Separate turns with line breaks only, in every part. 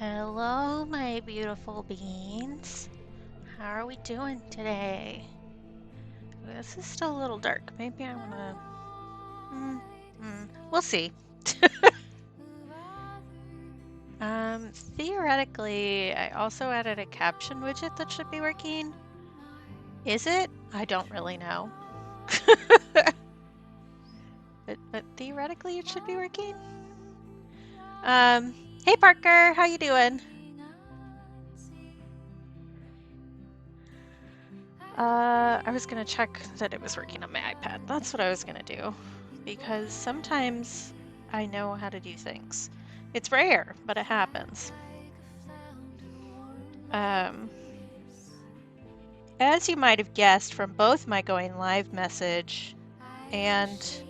Hello, my beautiful beings. How are we doing today? This is still a little dark. Maybe I want to... we'll see. Theoretically, I also added a caption widget that should be working. Is it? I don't really know. but theoretically, it should be working. Hey Parker, how you doing? I was gonna check that it was working on my iPad. That's what I was gonna do. Because sometimes I know how to do things. It's rare, but it happens. As you might have guessed from both my going live message and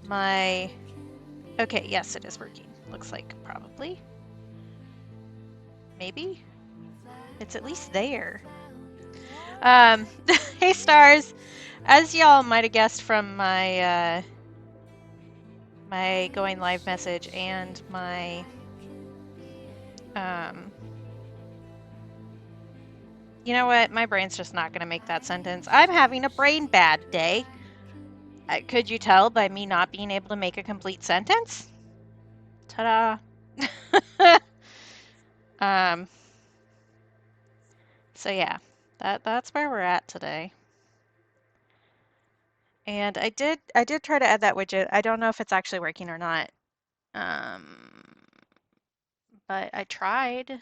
my... Okay, yes, it is working. Looks like probably. Maybe? It's at least there. Hey stars! As y'all might have guessed from my my going live message and my you know what? My brain's just not gonna make that sentence. I'm having a brain bad day. Could you tell by me not being able to make a complete sentence? Ta-da! So yeah, that's where we're at today. And I did try to add that widget. I don't know if it's actually working or not. But I tried,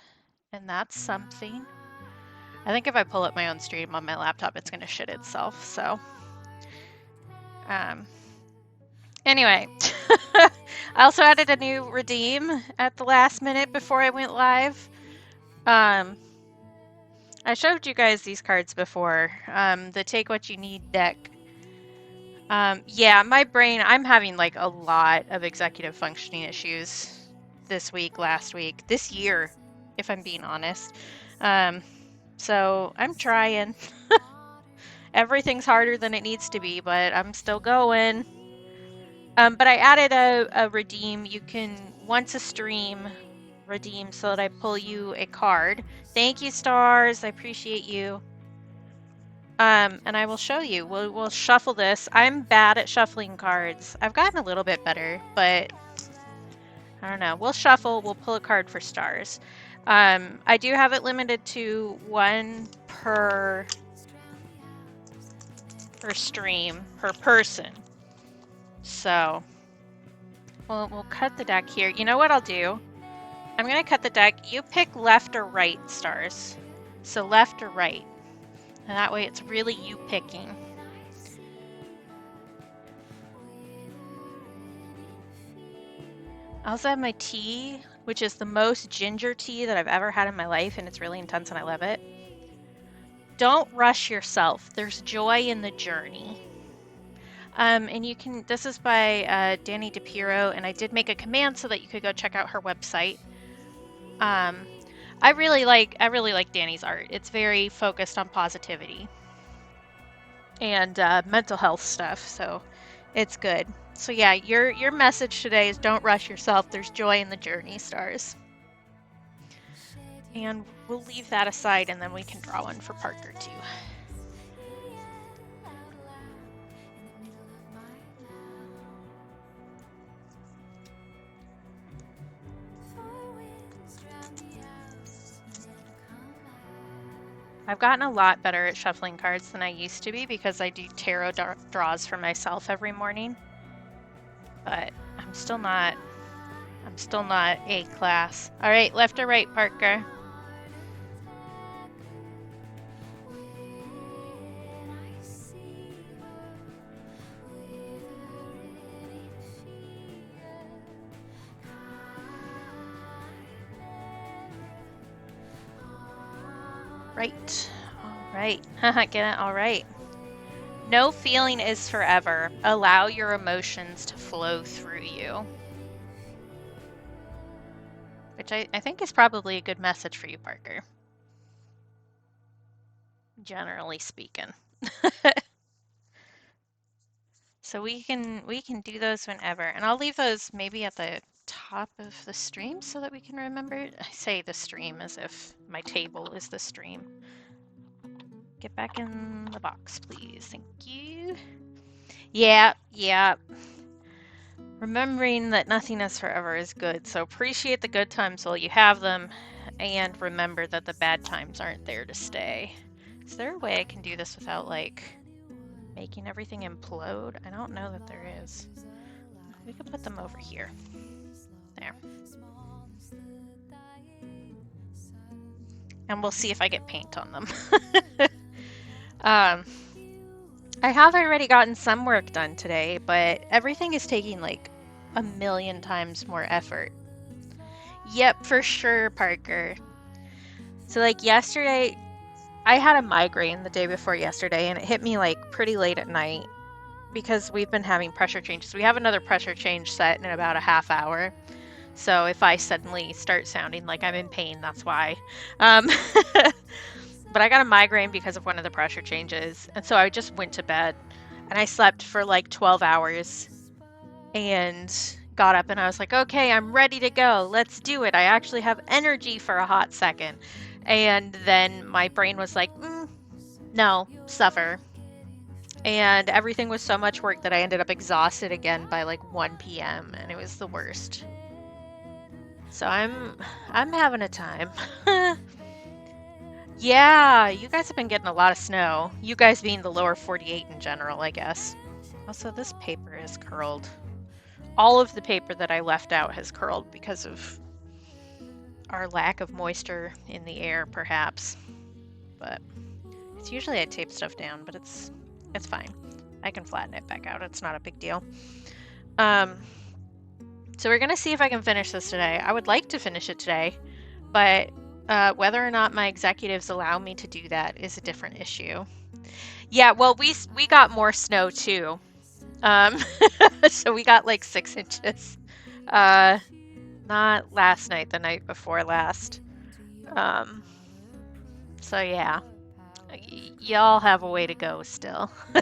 and that's something. I think if I pull up my own stream on my laptop, it's gonna shit itself. So, anyway, I also added a new redeem at the last minute before I went live. I showed you guys these cards before. The Take What You Need deck. Yeah, my brain, I'm having like a lot of executive functioning issues this week, last week, this year, if I'm being honest. So I'm trying. Everything's harder than it needs to be, but I'm still going. But I added a redeem. You can, once a stream, redeem so that I pull you a card. Thank you, stars. I appreciate you. And I will show you. We'll shuffle this. I'm bad at shuffling cards. I've gotten a little bit better, but I don't know. We'll shuffle. We'll pull a card for stars. I do have it limited to one per stream, per person. So we'll cut the deck here. You know what I'll do? I'm going to cut the deck. You pick left or right, stars. So left or right. And that way it's really you picking. I also have my tea, which is the most ginger tea that I've ever had in my life, and it's really intense and I love it. Don't rush yourself. There's joy in the journey. And you can, this is by Danny DePiro, and I did make a command so that you could go check out her website. I really like Danny's art. It's very focused on positivity and mental health stuff, so it's good. So yeah, your message today is don't rush yourself. There's joy in the journey, stars. And we'll leave that aside, and then we can draw one for Parker too. I've gotten a lot better at shuffling cards than I used to be because I do tarot draws for myself every morning. But I'm still not A class. All right, left or right, Parker? Right. All right. Get it? All right. No feeling is forever. Allow your emotions to flow through you. Which I think is probably a good message for you, Parker. Generally speaking. So we can do those whenever. And I'll leave those maybe at the top of the stream so that we can remember it. I say the stream as if my table is the stream. Get back in the box, please. Thank you. Yeah. Remembering that nothing is forever is good. So appreciate the good times while you have them, and remember that the bad times aren't there to stay. Is there a way I can do this without, like, making everything implode? I don't know that there is. We could put them over here. There. And we'll see if I get paint on them. um, I have already gotten some work done today, but everything is taking like a million times more effort. Yep, for sure, Parker. So like yesterday, I had a migraine the day before yesterday, and it hit me like pretty late at night because we've been having pressure changes. We have another pressure change set in about a half hour. So if I suddenly start sounding like I'm in pain, that's why. Um, but I got a migraine because of one of the pressure changes. And so I just went to bed and I slept for like 12 hours and got up and I was like, okay, I'm ready to go. Let's do it. I actually have energy for a hot second. And then my brain was like, no, suffer. And everything was so much work that I ended up exhausted again by like 1 p.m. and it was the worst. So I'm having a time. Yeah, you guys have been getting a lot of snow. You guys being the lower 48 in general, I guess. Also, this paper is curled. All of the paper that I left out has curled because of our lack of moisture in the air, perhaps. But it's usually I tape stuff down, but it's fine. I can flatten it back out. It's not a big deal. So we're gonna see if I can finish this today. I would like to finish it today, but whether or not my executives allow me to do that is a different issue. Yeah, well, we got more snow too. So we got like 6 inches. Not last night, the night before last. So yeah, y'all have a way to go still. Are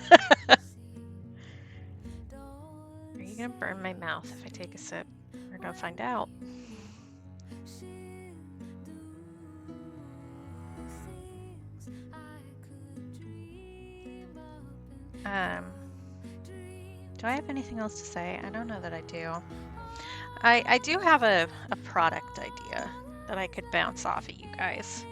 you gonna burn my mouth if I take a sip? We're gonna find out. Do I have anything else to say? I don't know that I do. I do have a product idea that I could bounce off at you guys.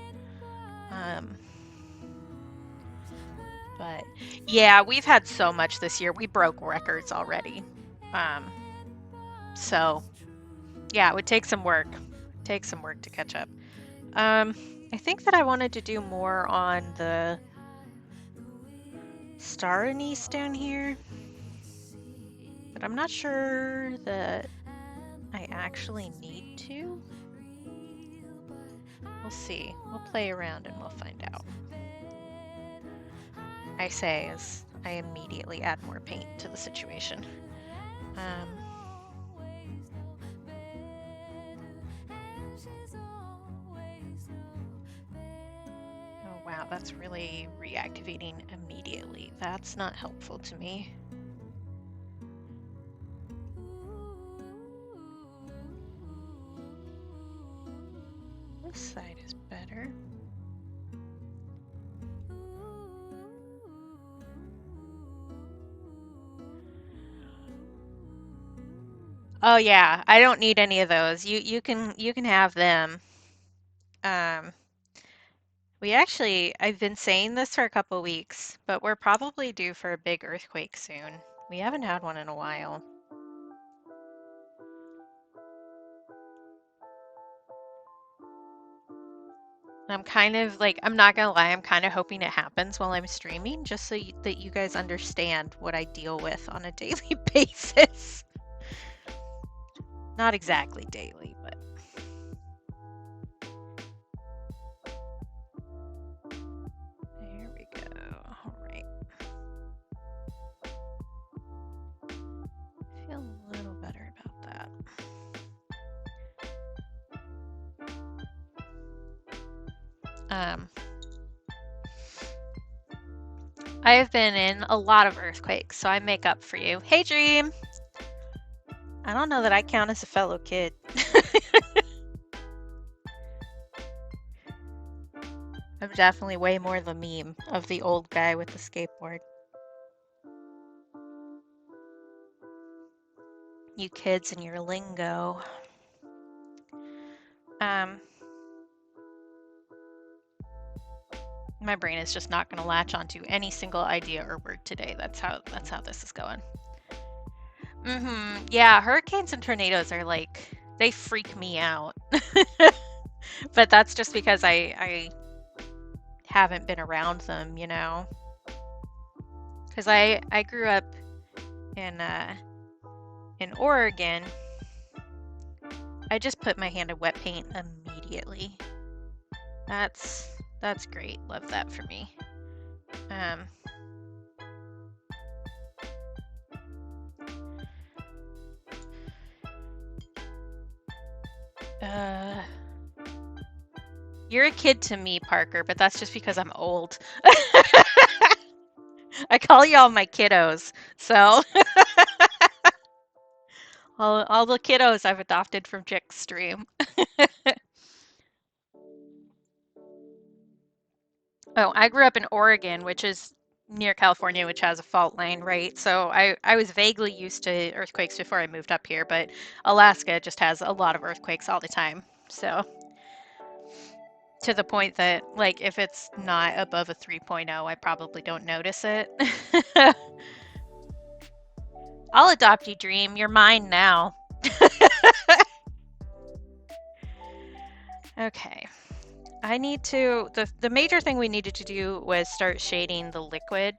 But yeah, we've had so much this year. We broke records already. So yeah, it would take some work. Take some work to catch up. I think that I wanted to do more on the star anise down here, but I'm not sure that I actually need to. We'll see. We'll play around and we'll find out. I say as I immediately add more paint to the situation. Oh wow, that's really reactivating immediately. That's not helpful to me. This side is better. Oh yeah, I don't need any of those. You can have them. I've been saying this for a couple weeks, but we're probably due for a big earthquake soon. We haven't had one in a while. I'm kind of like, I'm not gonna lie, I'm kind of hoping it happens while I'm streaming, just so that you guys understand what I deal with on a daily basis. Not exactly daily, but. There we go. All right. I feel a little better about that. I have been in a lot of earthquakes, so I make up for you. Hey, Dream! I don't know that I count as a fellow kid. I'm definitely way more the meme of the old guy with the skateboard. You kids and your lingo. My brain is just not going to latch onto any single idea or word today. That's how this is going. Yeah, hurricanes and tornadoes are like They freak me out. But that's just because I haven't been around them, you know. Because I grew up in Oregon. I just put my hand in wet paint immediately. That's great. Love that for me. Um, uh, you're a kid to me, Parker, but that's just because I'm old. I call y'all my kiddos. So all the kiddos I've adopted from Chickstream. Oh, I grew up in Oregon, which is near California, which has a fault line, right? So I was vaguely used to earthquakes before I moved up here, but Alaska just has a lot of earthquakes all the time. So to the point that, like, if it's not above a 3.0, I probably don't notice it. I'll adopt you, Dream. You're mine now. Okay. I need to, the major thing we needed to do was start shading the liquid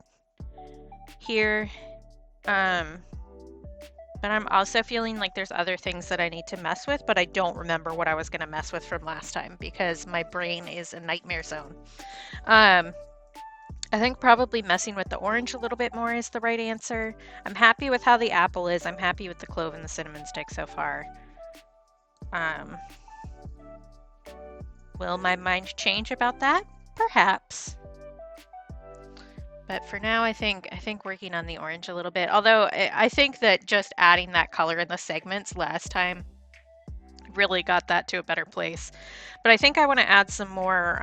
here. But I'm also feeling like there's other things that I need to mess with, but I don't remember what I was going to mess with from last time because my brain is a nightmare zone. I think probably messing with the orange a little bit more is the right answer. I'm happy with how the apple is. I'm happy with the clove and the cinnamon stick so far. Will my mind change about that? Perhaps. But for now, I think working on the orange a little bit. Although I think that just adding that color in the segments last time really got that to a better place. But I think I want to add some more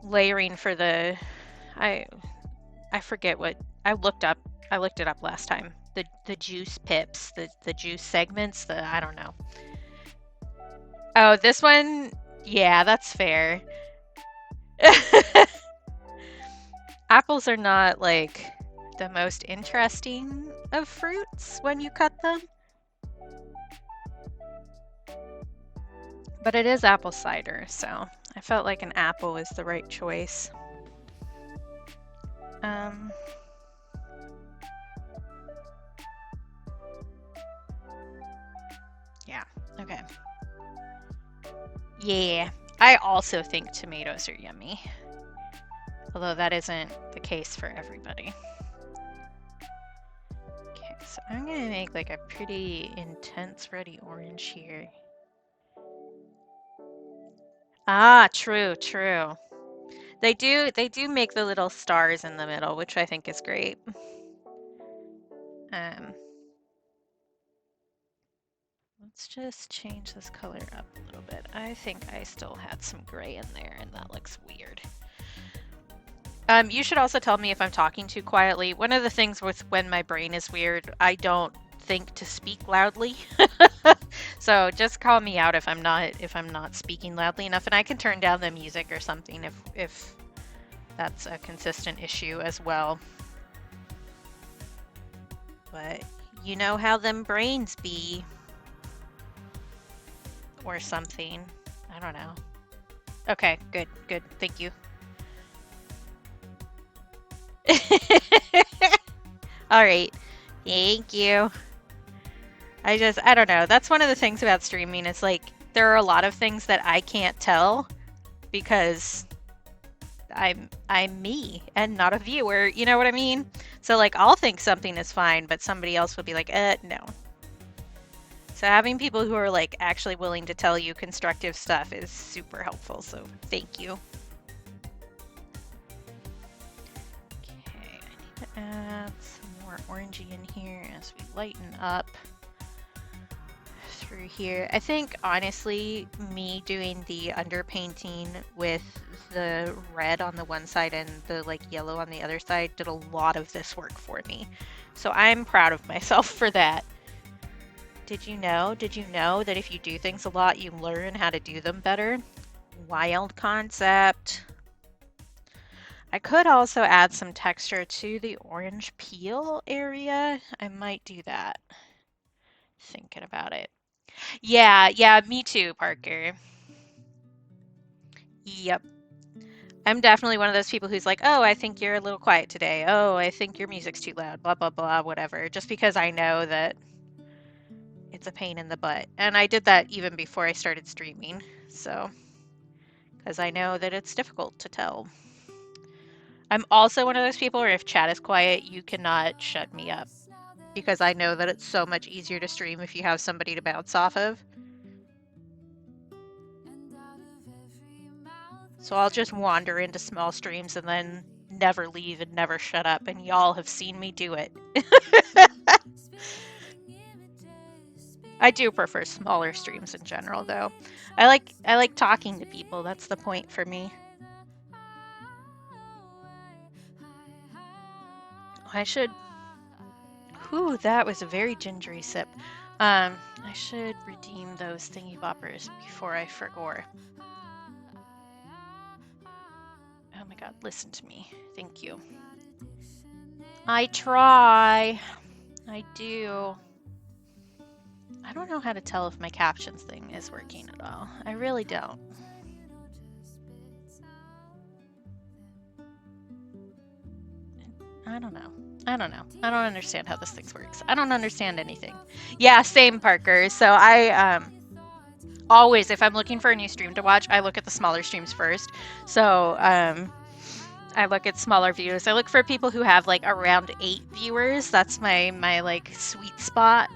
layering for the. I forget what I looked up. I looked it up last time. The juice pips, the juice segments. I don't know. Oh, this one. Yeah, that's fair. Apples are not like the most interesting of fruits when you cut them. But it is apple cider, so I felt like an apple is the right choice. Yeah, okay. Yeah, I also think tomatoes are yummy. Although that isn't the case for everybody. Okay, so I'm gonna make like a pretty intense ruddy orange here. Ah, true. They do make the little stars in the middle, which I think is great. Let's just change this color up a little bit. I think I still had some gray in there and that looks weird. You should also tell me if I'm talking too quietly. One of the things with when my brain is weird, I don't think to speak loudly. So just call me out if I'm not speaking loudly enough, and I can turn down the music or something if that's a consistent issue as well. But you know how them brains be. Or something. I don't know. Okay, good. Thank you. All right. Thank you. I don't know. That's one of the things about streaming. It's like there are a lot of things that I can't tell because I'm me and not a viewer. You know what I mean? So like I'll think something is fine, but somebody else will be like, no. So having people who are like actually willing to tell you constructive stuff is super helpful. So thank you. Okay, I need to add some more orangey in here as we lighten up through here. I think honestly, me doing the underpainting with the red on the one side and the like yellow on the other side did a lot of this work for me. So I'm proud of myself for that. Did you know that if you do things a lot, you learn how to do them better? Wild concept. I could also add some texture to the orange peel area. I might do that. Thinking about it. Yeah, yeah, me too, Parker. Yep. I'm definitely one of those people who's like, oh, I think you're a little quiet today. Oh, I think your music's too loud, blah, blah, blah, whatever. Just because I know that it's a pain in the butt. And I did that even before I started streaming. So, because I know that it's difficult to tell. I'm also one of those people where if chat is quiet, you cannot shut me up. Because I know that it's so much easier to stream if you have somebody to bounce off of. So I'll just wander into small streams and then never leave and never shut up, and y'all have seen me do it. I do prefer smaller streams in general though. I like talking to people. That's the point for me. I should Whew, that was a very gingery sip. I should redeem those thingy boppers before I forgot. Oh my god, listen to me. Thank you. I try. I do. I don't know how to tell if my captions thing is working at all. I really don't. I don't know. I don't know. I don't understand how this thing works. I don't understand anything. Yeah, same, Parker. So I always, if I'm looking for a new stream to watch, I look at the smaller streams first. So I look at smaller views. I look for people who have like around 8 viewers. That's my like sweet spot.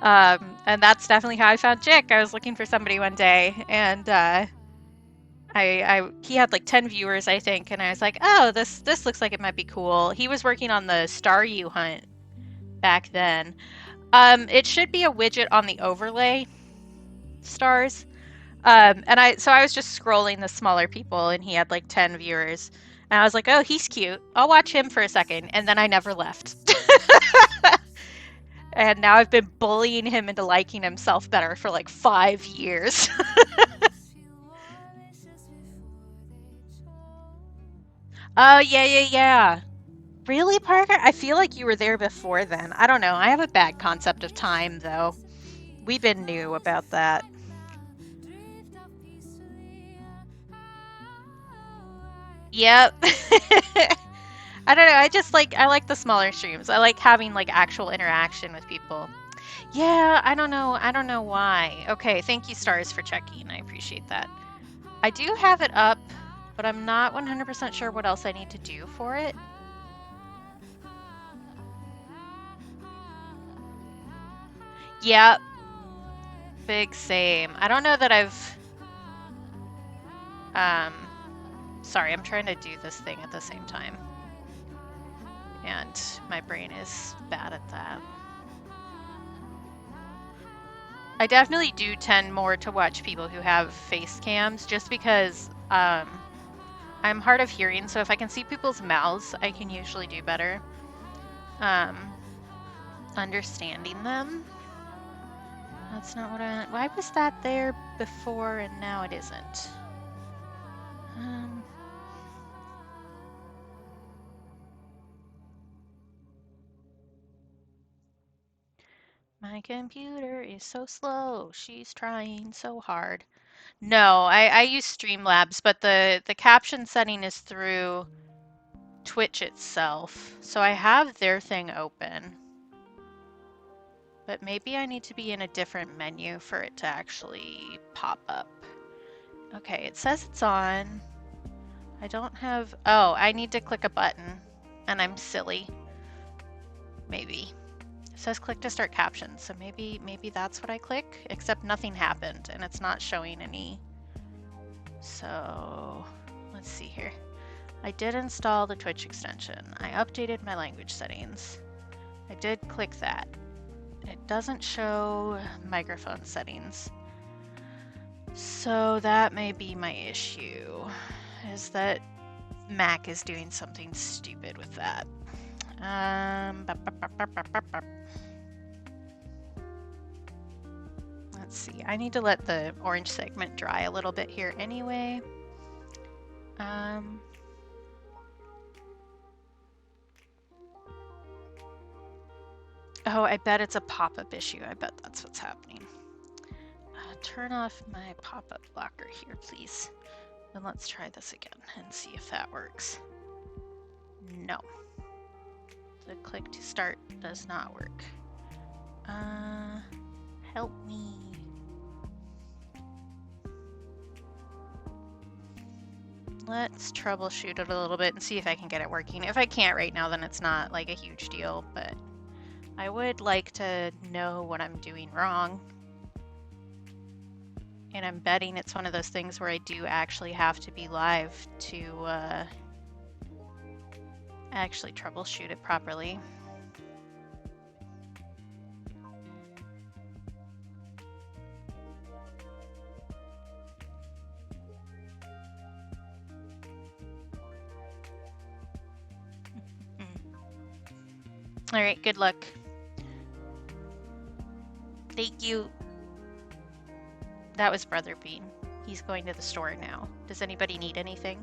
And that's definitely how I found Chick. I was looking for somebody one day, and he had like 10 viewers, I think, and I was like, oh, this looks like it might be cool. He was working on the Star U hunt back then. It should be a widget on the overlay stars. And I was just scrolling the smaller people, and he had like 10 viewers. And I was like, oh, he's cute. I'll watch him for a second. And then I never left. And now I've been bullying him into liking himself better for like 5 years. Oh, yeah. Really, Parker? I feel like you were there before then. I don't know. I have a bad concept of time, though. We've been new about that. Yep. I don't know. I like the smaller streams. I like having like actual interaction with people. Yeah, I don't know. I don't know why. Okay, thank you, Stars, for checking. I appreciate that. I do have it up, but I'm not 100% sure what else I need to do for it. Yep. Big same. I don't know that I've sorry, I'm trying to do this thing at the same time. And my brain is bad at that. I definitely do tend more to watch people who have face cams just because I'm hard of hearing, so if I can see people's mouths, I can usually do better understanding them. That's not what I... Why was that there before and now it isn't? My computer is so slow. She's trying so hard. No, I use Streamlabs, but the caption setting is through Twitch itself. So I have their thing open. But maybe I need to be in a different menu for it to actually pop up. Okay, it says it's on. I don't have... Oh, I need to click a button. And I'm silly. Maybe. It says click to start captions, so maybe that's what I click, except nothing happened and it's not showing any. So let's see here. I did install the Twitch extension. I updated my language settings. I did click that. It doesn't show microphone settings. So that may be my issue, is that Mac is doing something stupid with that. Let's see, I need to let the orange segment dry a little bit here anyway. Oh, I bet it's a pop-up issue. I bet that's what's happening. Turn off my pop-up blocker here, please. And let's try this again and see if that works. No. The click to start does not work. Help me. Let's troubleshoot it a little bit and see if I can get it working. If I can't right now, then it's not like a huge deal, but I would like to know what I'm doing wrong. And I'm betting it's one of those things where I do actually have to be live to actually troubleshoot it properly. All right, good luck. Thank you. That was Brother Bean. He's going to the store now. Does anybody need anything?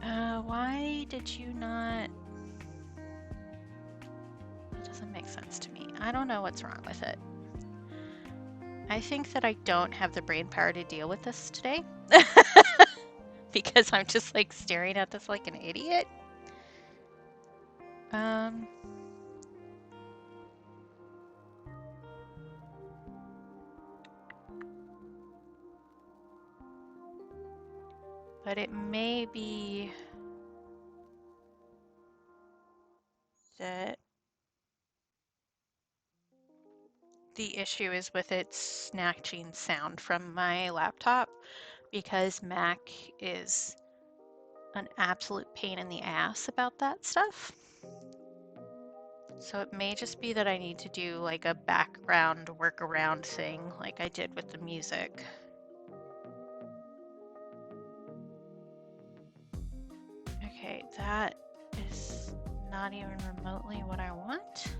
Why did you not? It doesn't make sense to me. I don't know what's wrong with it. I think that I don't have the brain power to deal with this today. Because I'm just like staring at this like an idiot. But it may be that the issue is with it snatching sound from my laptop, because Mac is an absolute pain in the ass about that stuff. So it may just be that I need to do like a background workaround thing like I did with the music. Okay, that is not even remotely what I want.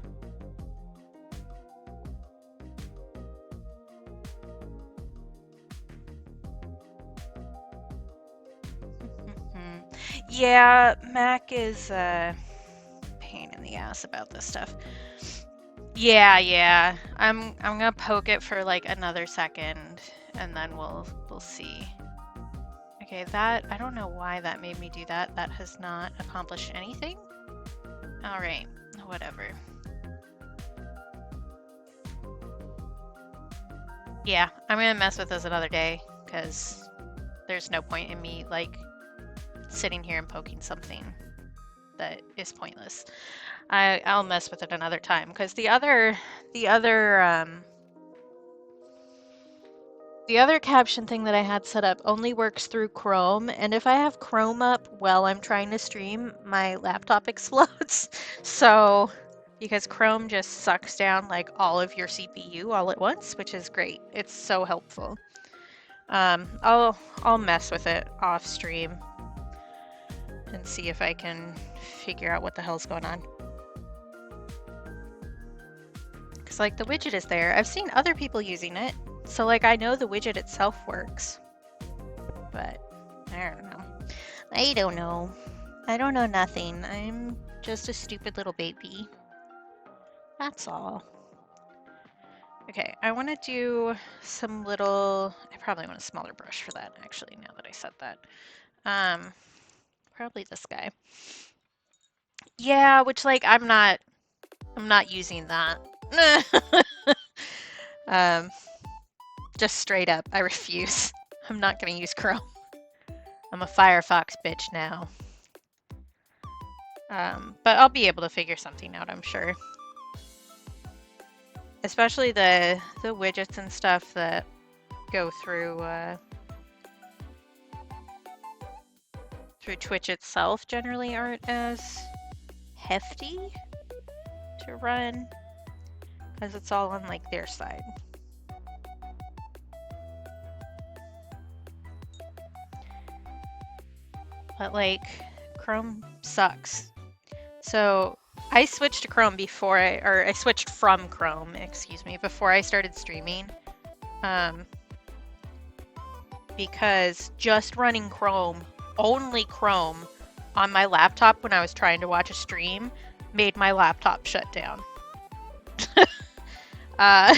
Yeah, Mac is a pain in the ass about this stuff. Yeah. I'm gonna poke it for like another second and then we'll see. Okay, that, I don't know why that made me do that. That has not accomplished anything. All right, whatever. Yeah, I'm gonna mess with this another day because there's no point in me like sitting here and poking something that is pointless. I'll mess with it another time because the other caption thing that I had set up only works through Chrome, and if I have Chrome up while I'm trying to stream, my laptop explodes. So, because Chrome just sucks down like all of your CPU all at once, which is great. It's so helpful. I'll mess with it off stream and see if I can figure out what the hell's going on. Because like the widget is there. I've seen other people using it. So like I know the widget itself works. But I don't know. I don't know nothing. I'm just a stupid little baby. That's all. Okay, I want to do some little... I probably want a smaller brush for that, actually, now that I said that. Probably this guy. Yeah, which like I'm not using that. Just straight up, I refuse. I'm not gonna use Chrome. I'm a Firefox bitch now. But I'll be able to figure something out, I'm sure. Especially the widgets and stuff that go through Twitch itself generally aren't as hefty to run because it's all on like their side. But like Chrome sucks. So I switched to Chrome before I switched from Chrome, excuse me, before I started streaming. Because just running Chrome, only Chrome, on my laptop when I was trying to watch a stream made my laptop shut down. uh,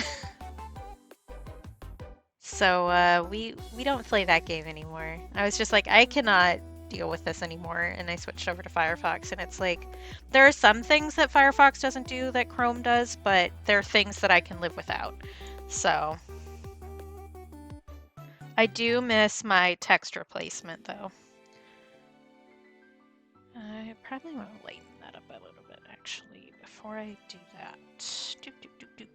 so we don't play that game anymore. I was just like, I cannot deal with this anymore, and I switched over to Firefox, and it's like there are some things that Firefox doesn't do that Chrome does, but there are things that I can live without. So I do miss my text replacement though. I probably want to lighten that up a little bit actually before I do that. Doop, doop, doop, doop,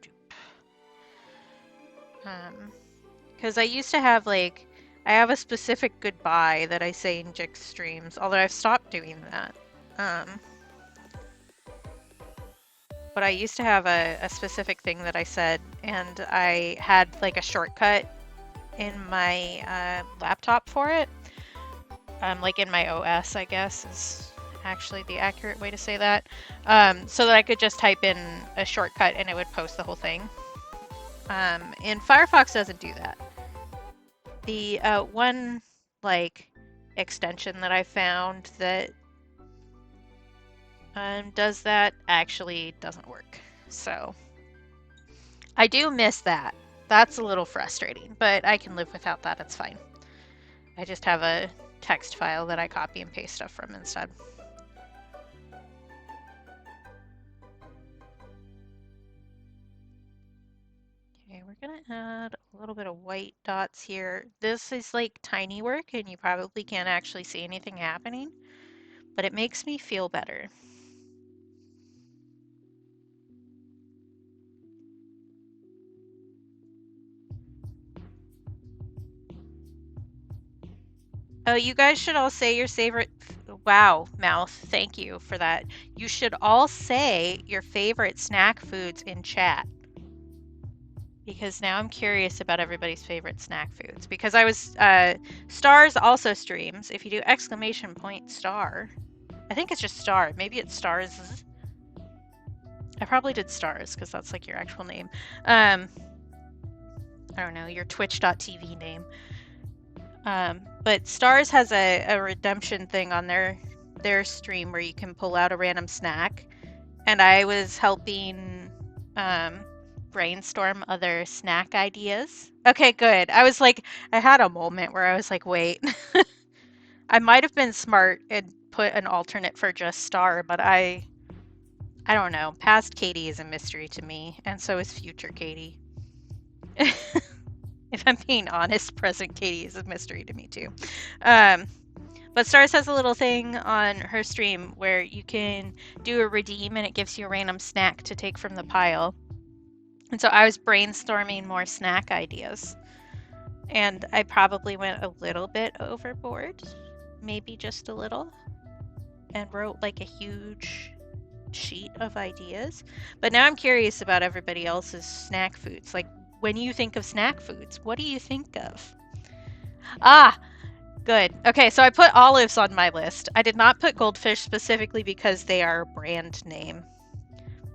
doop. Because I used to have like, I have a specific goodbye that I say in Jix streams, although I've stopped doing that. But I used to have a specific thing that I said, and I had like a shortcut in my laptop for it. Like in my OS, I guess, is actually the accurate way to say that. So that I could just type in a shortcut and it would post the whole thing. And Firefox doesn't do that. The one like extension that I found that does that actually doesn't work. So I do miss that. That's a little frustrating, but I can live without that. It's fine. I just have a text file that I copy and paste stuff from instead. Okay, we're gonna add a little bit of white dots here. This is like tiny work and you probably can't actually see anything happening, but it makes me feel better. Oh, you guys should all say your favorite. Wow, Mouth, thank you for that. You should all say your favorite snack foods in chat. Because now I'm curious about everybody's favorite snack foods. Because I was, Stars also streams. If you do exclamation point star, I think it's just star. Maybe it's stars. I probably did stars because that's like your actual name. I don't know, your twitch.tv name. But Stars has a redemption thing on their stream where you can pull out a random snack. And I was helping brainstorm other snack ideas. Okay, good. I was like, I had a moment where I was like, wait, I might have been smart and put an alternate for just Star, but I don't know. Past Katie is a mystery to me, and so is future Katie. If I'm being honest, present Katie is a mystery to me too. But Stars has a little thing on her stream where you can do a redeem and it gives you a random snack to take from the pile. And so I was brainstorming more snack ideas. And I probably went a little bit overboard, maybe just a little, and wrote like a huge sheet of ideas. But now I'm curious about everybody else's snack foods. Like, when you think of snack foods, what do you think of? Ah, good. Okay, so I put olives on my list. I did not put goldfish specifically because they are a brand name.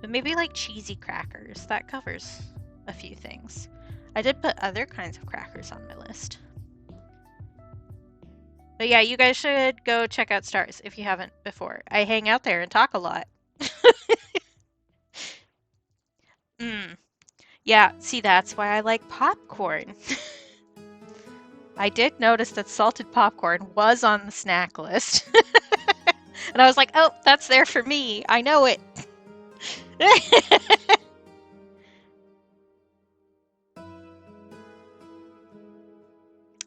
But maybe like cheesy crackers. That covers a few things. I did put other kinds of crackers on my list. But yeah, you guys should go check out Stars if you haven't before. I hang out there and talk a lot. Yeah, see, that's why I like popcorn. I did notice that salted popcorn was on the snack list. And I was like, oh, that's there for me. I know it.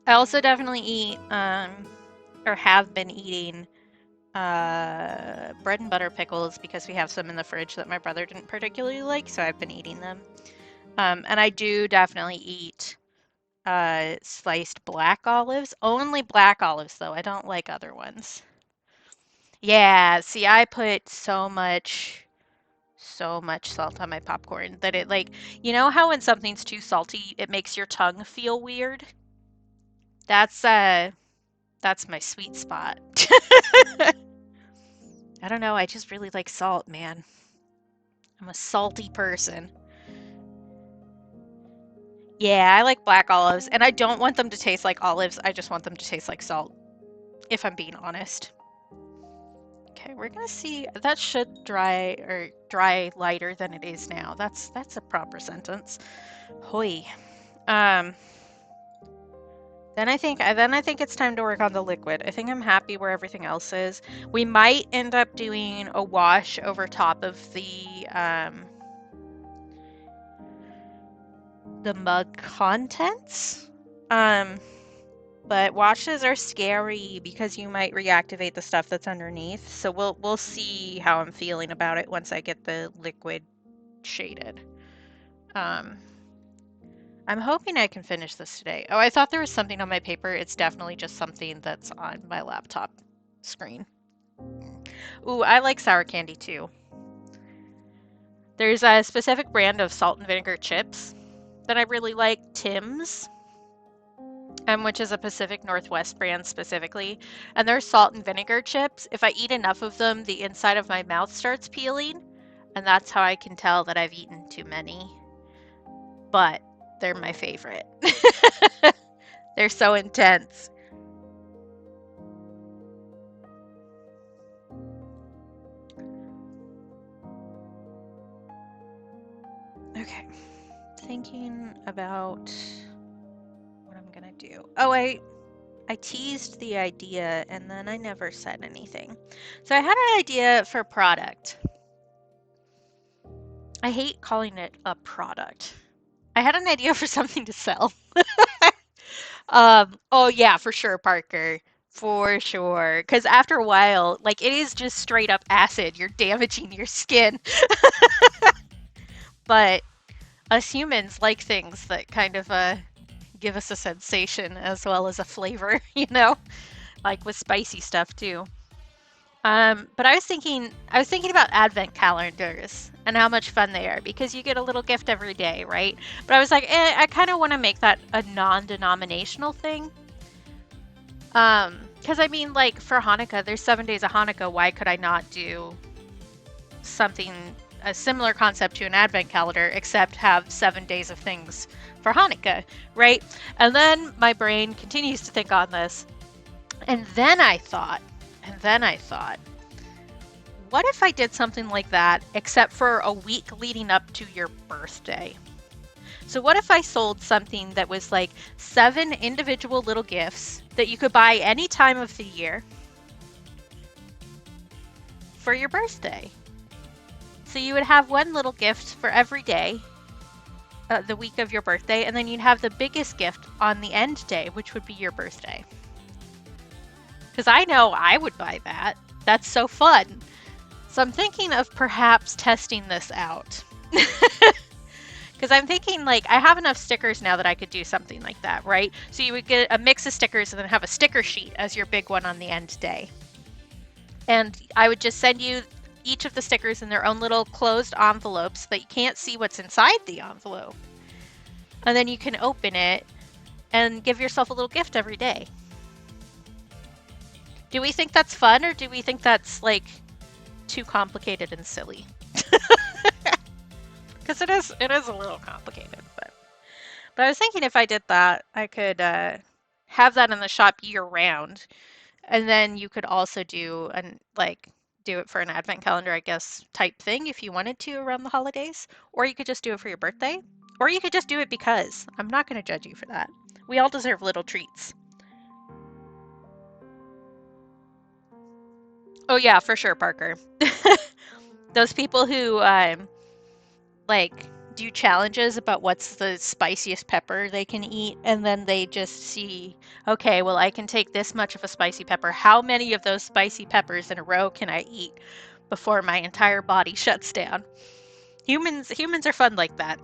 I also definitely eat, or have been eating, bread and butter pickles because we have some in the fridge that my brother didn't particularly like, so I've been eating them. And I do definitely eat sliced black olives. Only black olives, though. I don't like other ones. Yeah, see, I put so much salt on my popcorn that it like, you know how when something's too salty, it makes your tongue feel weird? That's my sweet spot. I don't know, I just really like salt, man. I'm a salty person. Yeah, I like black olives, and I don't want them to taste like olives. I just want them to taste like salt, if I'm being honest. Okay, we're gonna see. That should dry lighter than it is now. That's a proper sentence. Hoi. Um, then I think it's time to work on the liquid. I think I'm happy where everything else is. We might end up doing a wash over top of the mug contents. But washes are scary because you might reactivate the stuff that's underneath. So we'll see how I'm feeling about it once I get the liquid shaded. Um, I'm hoping I can finish this today. Oh, I thought there was something on my paper. It's definitely just something that's on my laptop screen. Ooh, I like sour candy too. There's a specific brand of salt and vinegar chips that I really like, Tim's, which is a Pacific Northwest brand specifically. And they're salt and vinegar chips. If I eat enough of them, the inside of my mouth starts peeling, and that's how I can tell that I've eaten too many. But they're my favorite. They're so intense. Okay, thinking about what I'm gonna do. Oh, I teased the idea and then I never said anything. So I had an idea for a product. I hate calling it a product. I had an idea for something to sell. Oh yeah, for sure, Parker. For sure. Because after a while, like it is just straight up acid. You're damaging your skin. But us humans like things that kind of give us a sensation as well as a flavor, like with spicy stuff too. But I was thinking about advent calendars and how much fun they are because you get a little gift every day, right? But I was like, I kind of want to make that a non-denominational thing. Because I mean, like for Hanukkah, there's 7 days of Hanukkah. Why could I not do something a similar concept to an advent calendar, except have 7 days of things for Hanukkah, right? And then my brain continues to think on this, and then I thought, what if I did something like that, except for a week leading up to your birthday? So what if I sold something that was like 7 individual little gifts that you could buy any time of the year for your birthday? So you would have one little gift for every day, the week of your birthday, and then you'd have the biggest gift on the end day, which would be your birthday. Because I know I would buy that. That's so fun. So I'm thinking of perhaps testing this out. Because I'm thinking, like, I have enough stickers now that I could do something like that, right? So you would get a mix of stickers and then have a sticker sheet as your big one on the end day. And I would just send you each of the stickers in their own little closed envelopes so that you can't see what's inside the envelope. And then you can open it and give yourself a little gift every day. Do we think that's fun, or do we think that's, like, too complicated and silly? Because it is a little complicated, but I was thinking if I did that, I could have that in the shop year round, and then you could also do it for an advent calendar, I guess, type thing if you wanted to around the holidays, or you could just do it for your birthday, or you could just do it because I'm not going to judge you for that. We all deserve little treats. Oh yeah, for sure, Parker. Those people who like do challenges about what's the spiciest pepper they can eat, and then they just see, okay, well, I can take this much of a spicy pepper. How many of those spicy peppers in a row can I eat before my entire body shuts down? Humans are fun like that.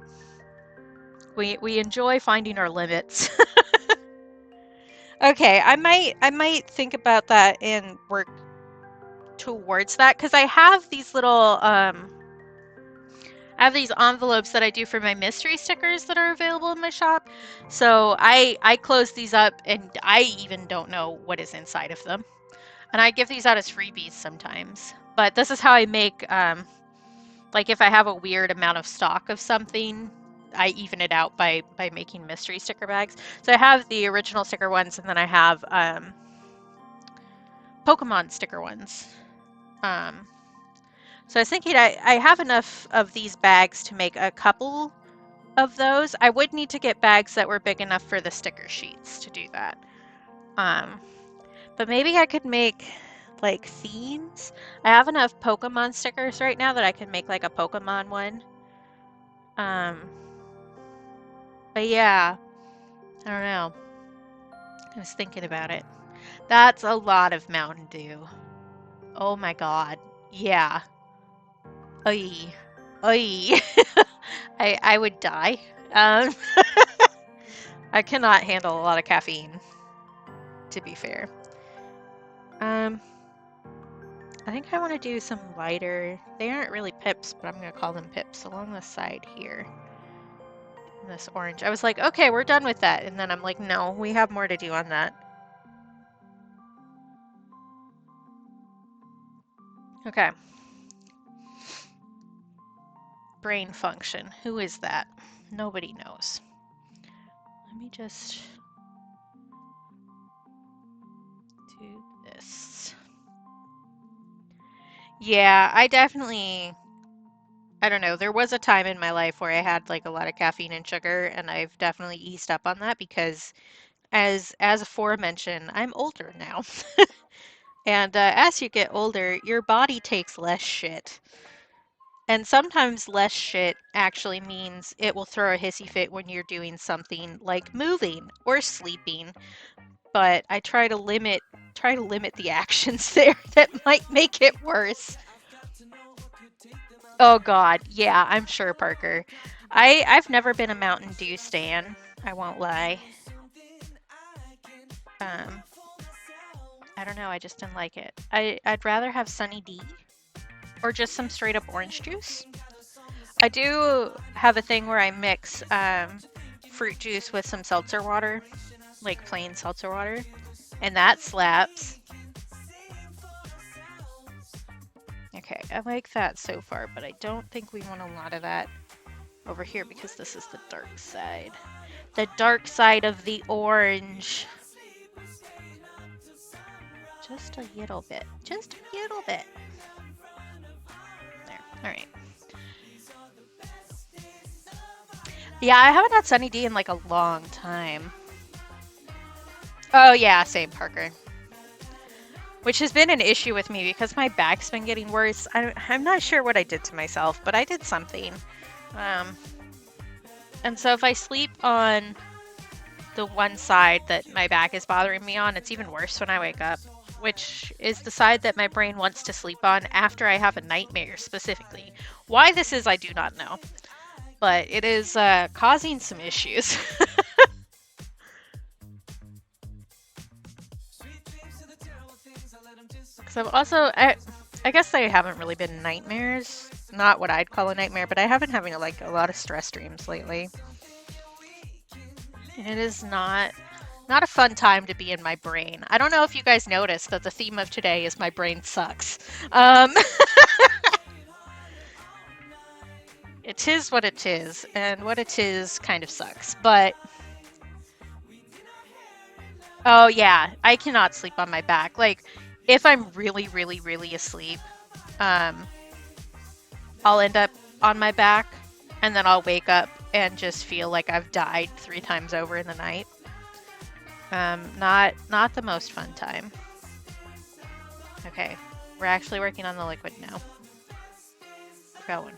We enjoy finding our limits. Okay, I might think about that and work towards that because I have these little I have these envelopes that I do for my mystery stickers that are available in my shop. So I close these up and I even don't know what is inside of them. And I give these out as freebies sometimes. But this is how I make, like if I have a weird amount of stock of something, I even it out by making mystery sticker bags. So I have the original sticker ones, and then I have Pokemon sticker ones. So I was thinking I have enough of these bags to make a couple of those. I would need to get bags that were big enough for the sticker sheets to do that. But maybe I could make like themes. I have enough Pokemon stickers right now that I can make like a Pokemon one. But yeah, I don't know. I was thinking about it. That's a lot of Mountain Dew. Oh my God. Yeah. Oy. Oy. I would die. Um, I cannot handle a lot of caffeine, to be fair. I think I want to do some lighter. They aren't really pips, but I'm going to call them pips along the side here. This orange. I was like, okay, we're done with that. And then I'm like, no, we have more to do on that. Okay. Brain function. Who is that? Nobody knows. Let me just do this. Yeah, I don't know. There was a time in my life where I had like a lot of caffeine and sugar, and I've definitely eased up on that because as aforementioned, I'm older now. And as you get older, your body takes less shit. And sometimes less shit actually means it will throw a hissy fit when you're doing something like moving or sleeping. But I try to limit the actions there that might make it worse. Oh God, yeah, I'm sure, Parker. I've never been a Mountain Dew stan. I won't lie. Um, I don't know. I just didn't like it. I'd rather have Sunny D or just some straight up orange juice. I do have a thing where I mix fruit juice with some seltzer water, like plain seltzer water, and that slaps. Okay, I like that so far, but I don't think we want a lot of that over here because this is the dark side. The dark side of the orange. Just a little bit. Just a little bit. There. Alright. Yeah, I haven't had Sunny D in like a long time. Oh yeah, same, Parker. Which has been an issue with me because my back's been getting worse. I'm not sure what I did to myself, but I did something. And so if I sleep on the one side that my back is bothering me on, it's even worse when I wake up, which is the side that my brain wants to sleep on after I have a nightmare specifically. Why this is, I do not know, but it is causing some issues. Because I've also, I guess they haven't really been nightmares, not what I'd call a nightmare, but I have been having like a lot of stress dreams lately. And it is not a fun time to be in my brain. I don't know if you guys noticed that the theme of today is my brain sucks. It is what it is, and what it is kind of sucks, but oh yeah, I cannot sleep on my back. Like, if I'm really, really, really asleep, I'll end up on my back, and then I'll wake up and just feel like I've died 3 times over in the night. Not the most fun time. Okay, we're actually working on the liquid now. We're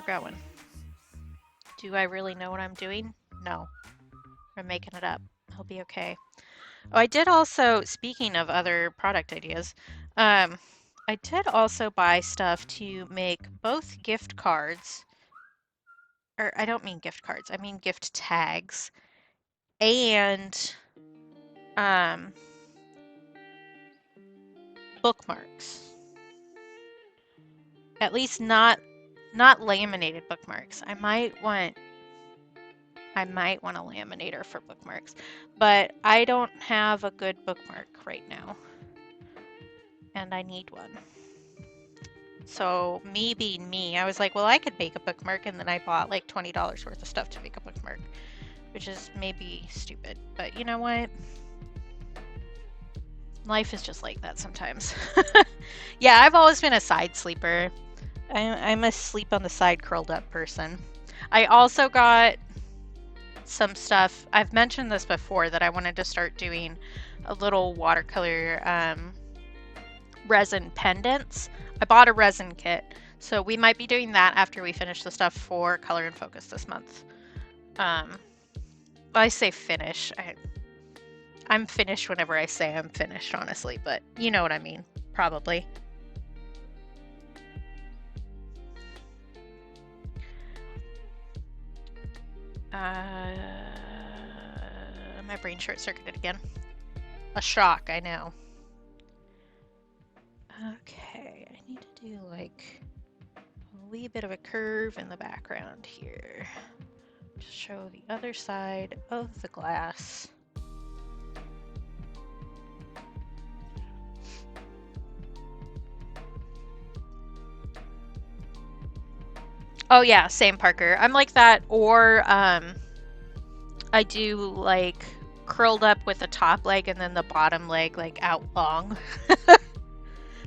going. Do I really know what I'm doing? No. I'm making it up. I'll be okay. Oh, I did also, speaking of other product ideas, I did also buy stuff to make both gift cards, or I don't mean gift cards, I mean gift tags, and bookmarks. At least not laminated bookmarks. I might want a laminator for bookmarks, but I don't have a good bookmark right now, and I need one. So me being me, I was like, well, I could make a bookmark, and then I bought like $20 worth of stuff to make a bookmark, which is maybe stupid, but you know what? Life is just like that sometimes. Yeah, I've always been a side sleeper. I'm a sleep on the side curled up person. I also got some stuff. I've mentioned this before that I wanted to start doing a little watercolor resin pendants. I bought a resin kit, so we might be doing that after we finish the stuff for Color and Focus this month. I say finish. I'm finished whenever I say I'm finished, honestly, but you know what I mean, probably. My brain short-circuited again. A shock, I know. Okay, I need to do like a wee bit of a curve in the background here to show the other side of the glass. Oh yeah, same Parker. I'm like that, or I do like curled up with the top leg and then the bottom leg like out long.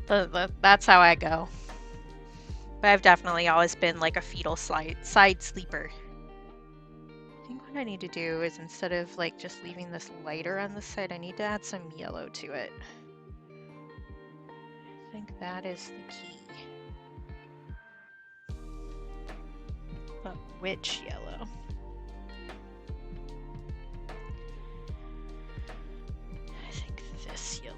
That's how I go. But I've definitely always been like a fetal side sleeper. I think what I need to do is instead of like just leaving this lighter on this side, I need to add some yellow to it. I think that is the key. But which yellow? I think this yellow.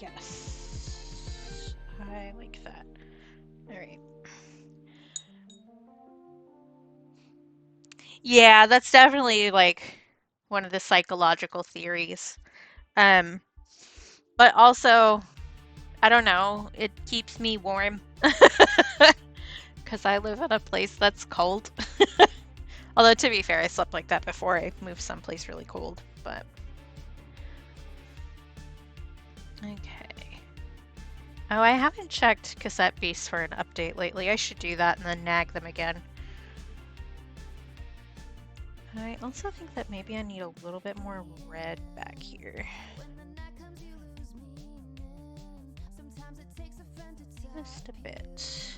Yes, I like that. All right. Yeah, that's definitely like one of the psychological theories. But also, I don't know, it keeps me warm because I live in a place that's cold. Although to be fair, I slept like that before I moved someplace really cold, but okay. Oh, I haven't checked cassette beasts for an update lately. I should do that and then nag them again. I also think that maybe I need a little bit more red back here. Just a bit.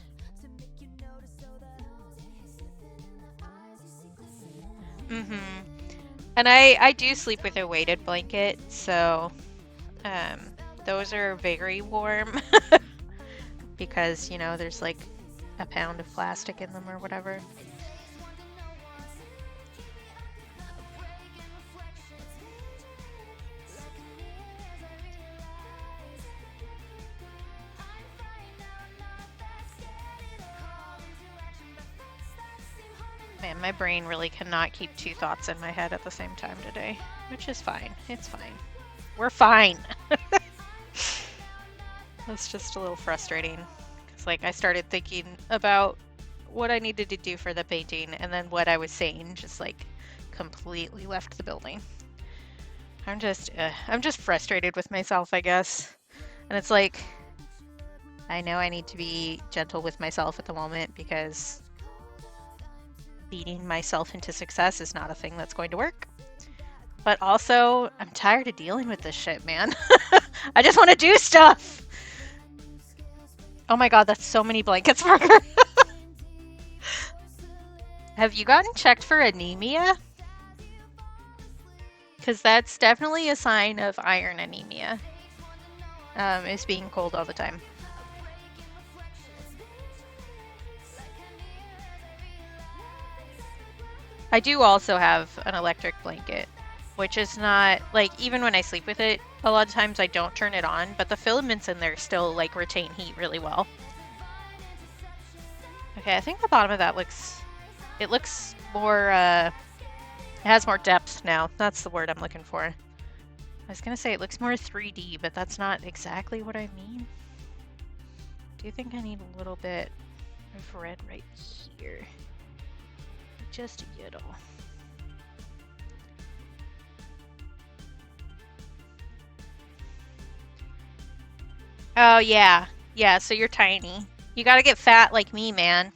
And I do sleep with a weighted blanket, so those are very warm because, you know, there's like a pound of plastic in them or whatever. Man, my brain really cannot keep two thoughts in my head at the same time today, which is fine. It's fine. We're fine. That's just a little frustrating. Because, like, I started thinking about what I needed to do for the painting, and then what I was saying just, like, completely left the building. I'm just frustrated with myself, I guess. And it's like, I know I need to be gentle with myself at the moment because beating myself into success is not a thing that's going to work. But also, I'm tired of dealing with this shit, man. I just want to do stuff. Oh my god, that's so many blankets, Parker. Have you gotten checked for anemia? Because that's definitely a sign of iron anemia. Is being cold all the time. I do also have an electric blanket, which is not, like, even when I sleep with it, a lot of times I don't turn it on, but the filaments in there still, like, retain heat really well. Okay, I think the bottom of that looks more, it has more depth now. That's the word I'm looking for. I was gonna say it looks more 3D, but that's not exactly what I mean. Do you think I need a little bit of red right here? Just a little. Oh, yeah. Yeah, so you're tiny. You gotta get fat like me, man.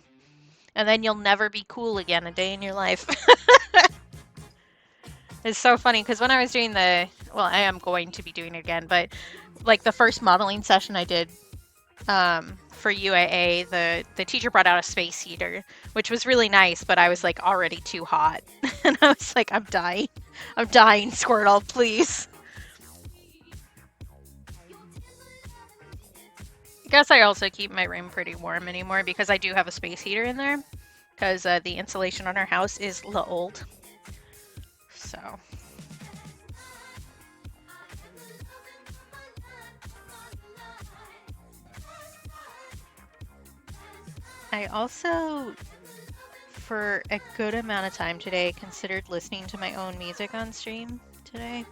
And then you'll never be cool again a day in your life. It's so funny because when I was doing well, I am going to be doing it again, but like the first modeling session I did for UAA, the teacher brought out a space heater, which was really nice, but I was like already too hot. And I was like, I'm dying. I'm dying, Squirtle, please. I guess I also keep my room pretty warm anymore because I do have a space heater in there because the insulation on our house is old. So. I also, for a good amount of time today, considered listening to my own music on stream today.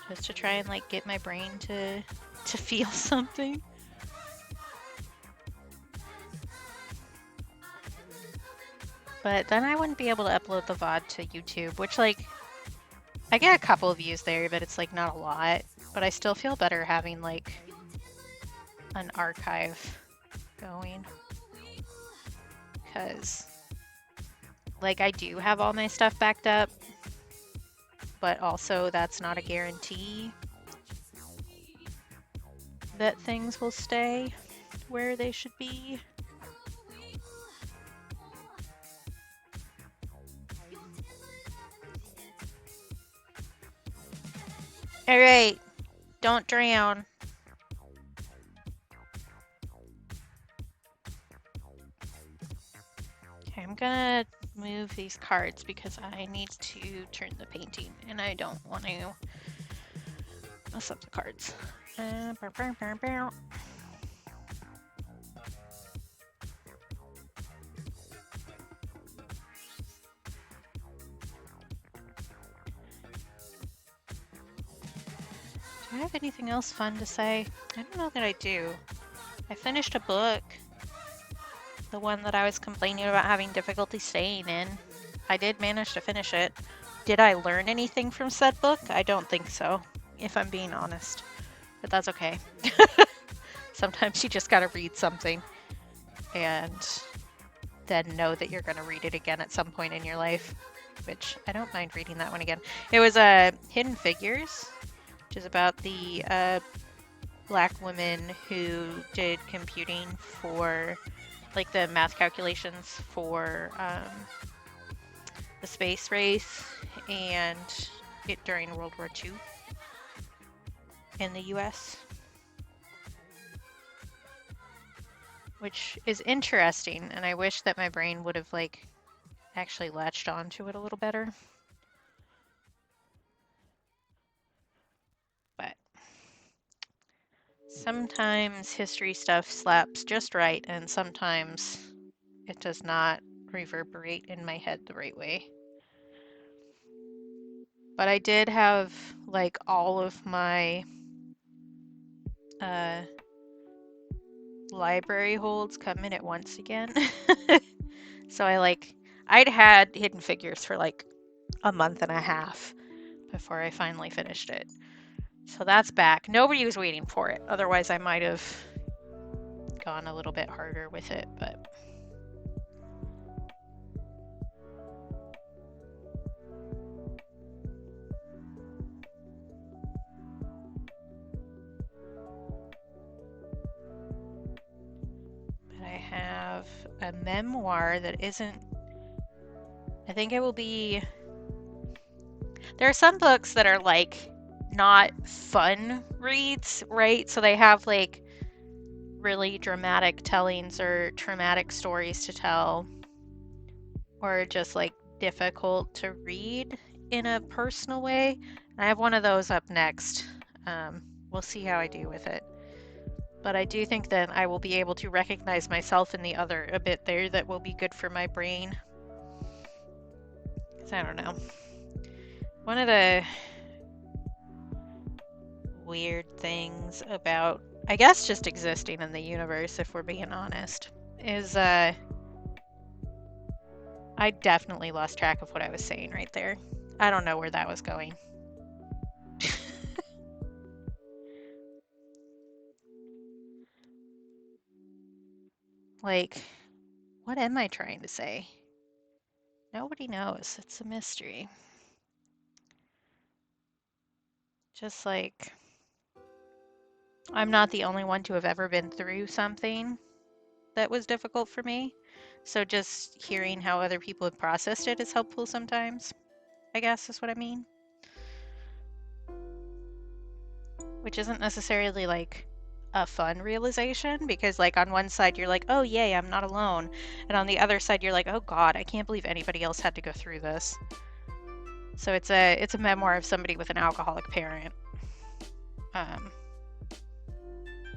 Just to try and like get my brain to feel something. But then I wouldn't be able to upload the VOD to YouTube, which like I get a couple of views there, but it's like not a lot. But I still feel better having like an archive going. Because like I do have all my stuff backed up, but also that's not a guarantee that things will stay where they should be. All right, don't drown. Okay, I'm gonna move these cards because I need to turn the painting and I don't want to mess up the cards. Do I have anything else fun to say? I don't know that I do. I finished a book. The one that I was complaining about having difficulty staying in. I did manage to finish it. Did I learn anything from said book? I don't think so, if I'm being honest. But that's okay. Sometimes you just gotta read something and then know that you're gonna read it again at some point in your life, which I don't mind reading that one again. It was Hidden Figures, which is about the black women who did computing for like the math calculations for the space race and it during World War II in the US. Which is interesting, and I wish that my brain would have like actually latched onto it a little better. But sometimes history stuff slaps just right, and sometimes it does not reverberate in my head the right way. But I did have like all of my library holds come in at once again. So I'd had Hidden Figures for like a month and a half before I finally finished it. So that's back. Nobody was waiting for it. Otherwise, I might have gone a little bit harder with it, but I have a memoir that isn't. I think it will be. There are some books that are like not fun reads, right? So they have like really dramatic tellings or traumatic stories to tell, or just like difficult to read in a personal way. I have one of those up next. We'll see how I do with it. But I do think that I will be able to recognize myself in the other a bit there that will be good for my brain. 'Cause I don't know. One of the weird things about, I guess, just existing in the universe, if we're being honest, is I definitely lost track of what I was saying right there. I don't know where that was going. Like, what am I trying to say? Nobody knows. It's a mystery. Just like I'm not the only one to have ever been through something that was difficult for me. So just hearing how other people have processed it is helpful sometimes, I guess is what I mean. Which isn't necessarily like a fun realization because like on one side you're like, oh yay, I'm not alone. And on the other side you're like, oh God, I can't believe anybody else had to go through this. So it's a memoir of somebody with an alcoholic parent.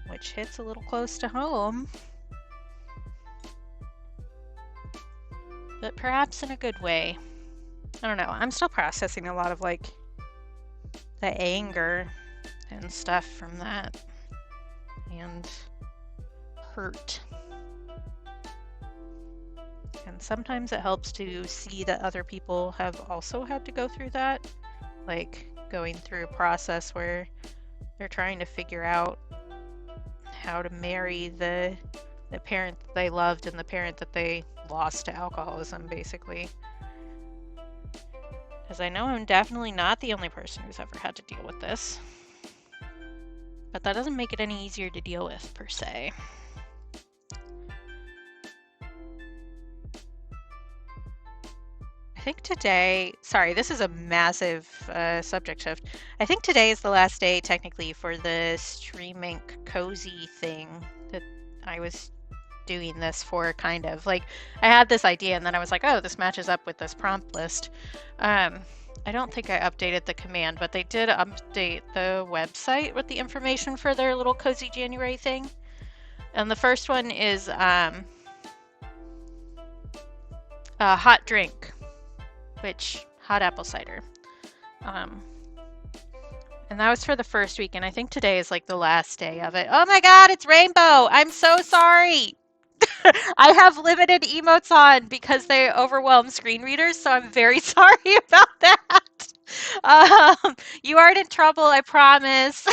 Which hits a little close to home. But perhaps in a good way. I don't know. I'm still processing a lot of like the anger and stuff from that. And hurt. And sometimes it helps to see that other people have also had to go through that. Like going through a process where they're trying to figure out how to marry the parent that they loved and the parent that they lost to alcoholism, basically. Because I know I'm definitely not the only person who's ever had to deal with this. But that doesn't make it any easier to deal with, per se. I think today, sorry, this is a massive subject shift. I think today is the last day, technically, for the streaming cozy thing that I was doing this for, kind of. Like, I had this idea, and then I was like, oh, this matches up with this prompt list. I don't think I updated the command, but they did update the website with the information for their little Cozy January thing. And the first one is a hot drink, which hot apple cider. And that was for the first week, and I think today is like the last day of it. Oh my God, it's rainbow! I'm so sorry! I have limited emotes on because they overwhelm screen readers, so I'm very sorry about that. You aren't in trouble, I promise.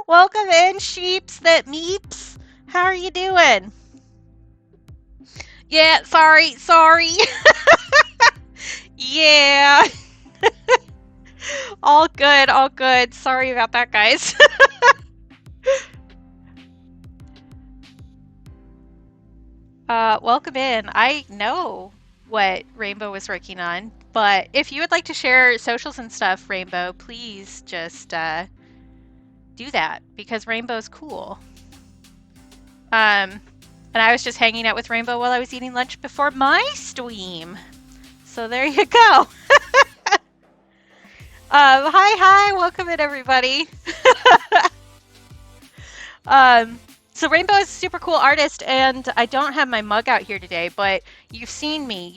Welcome in, sheeps that meeps. How are you doing? Yeah, sorry. Yeah. All good. Sorry about that, guys. Welcome in. I know what Rainbow was working on, but if you would like to share socials and stuff, Rainbow, please just do that because Rainbow's cool. And I was just hanging out with Rainbow while I was eating lunch before my stream. So there you go. Hi, welcome in everybody. So Rainbow is a super cool artist, and I don't have my mug out here today, but you've seen me.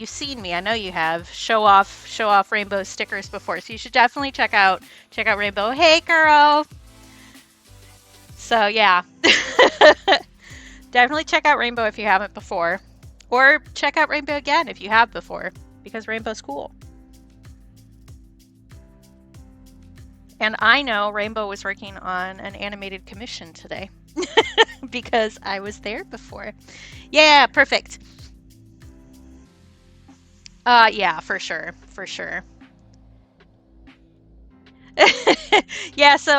I know you have. Show off Rainbow stickers before, so you should definitely check out Rainbow. Hey, girl. So yeah, definitely check out Rainbow if you haven't before, or check out Rainbow again if you have before, because Rainbow's cool. And I know Rainbow was working on an animated commission today. Because I was there before. Yeah, perfect. Yeah, for sure. Yeah, so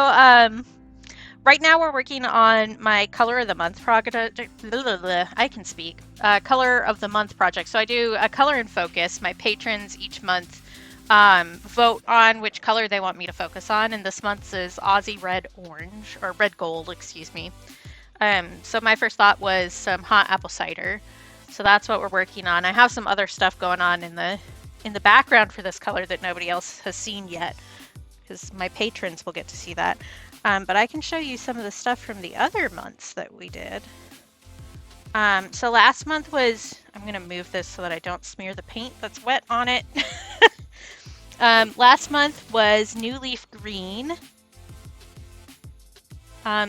right now we're working on my Color of the Month project. I can speak. Color of the Month project. So I do a color in focus. My patrons each month vote on which color they want me to focus on, and this month's is Aussie Red Orange, or Red Gold, excuse me. So my first thought was some hot apple cider. So that's what we're working on. I have some other stuff going on in the background for this color that nobody else has seen yet, because my patrons will get to see that. But I can show you some of the stuff from the other months that we did. So last month was, I'm going to move this so that I don't smear the paint that's wet on it. Last month was New Leaf Green.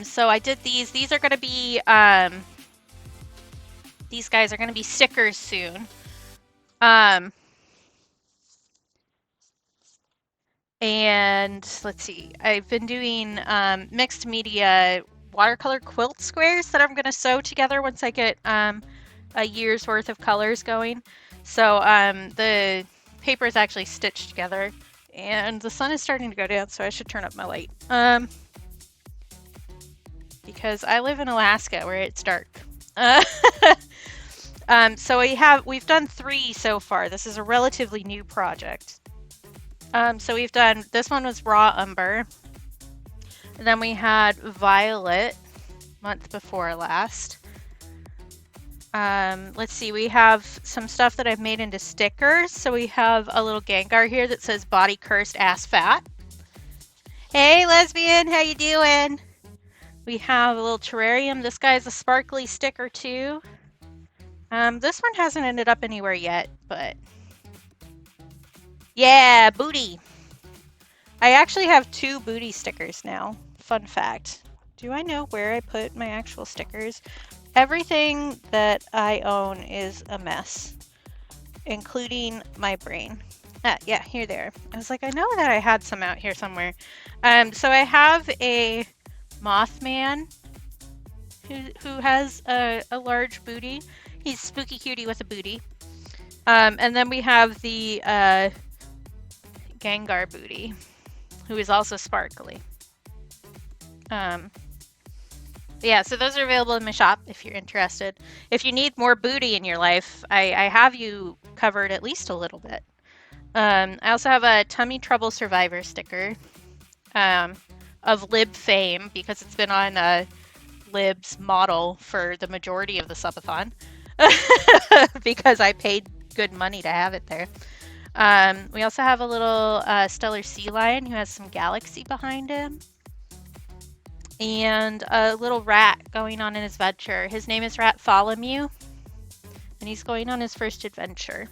So I did these. These are going to be, these guys are going to be stickers soon. And let's see, I've been doing mixed media watercolor quilt squares that I'm gonna sew together once I get a year's worth of colors going. So the paper is actually stitched together, and the sun is starting to go down, so I should turn up my light. Because I live in Alaska where it's dark. So we've done 3 so far. This is a relatively new project. So we've done, this one was raw umber. And then we had violet month before last. Let's see, we have some stuff that I've made into stickers. So we have a little Gengar here that says body cursed ass fat. Hey lesbian, how you doing? We have a little terrarium. This guy's a sparkly sticker too. This one hasn't ended up anywhere yet, but yeah, booty. I actually have 2 booty stickers now. Fun fact. Do I know where I put my actual stickers? Everything that I own is a mess, including my brain. Yeah, here they are. I was like, I know that I had some out here somewhere. So I have a Mothman who has a large booty. He's spooky cutie with a booty. And then we have the Gengar booty, who is also sparkly. Yeah, so those are available in my shop if you're interested. If you need more booty in your life, I have you covered at least a little bit. I also have a Tummy Trouble Survivor sticker of Lib fame, because it's been on Lib's model for the majority of the subathon. Because I paid good money to have it there. We also have a little Stellar Sea Lion who has some galaxy behind him. And a little rat going on in his adventure. His name is Rattholomew, and he's going on his first adventure.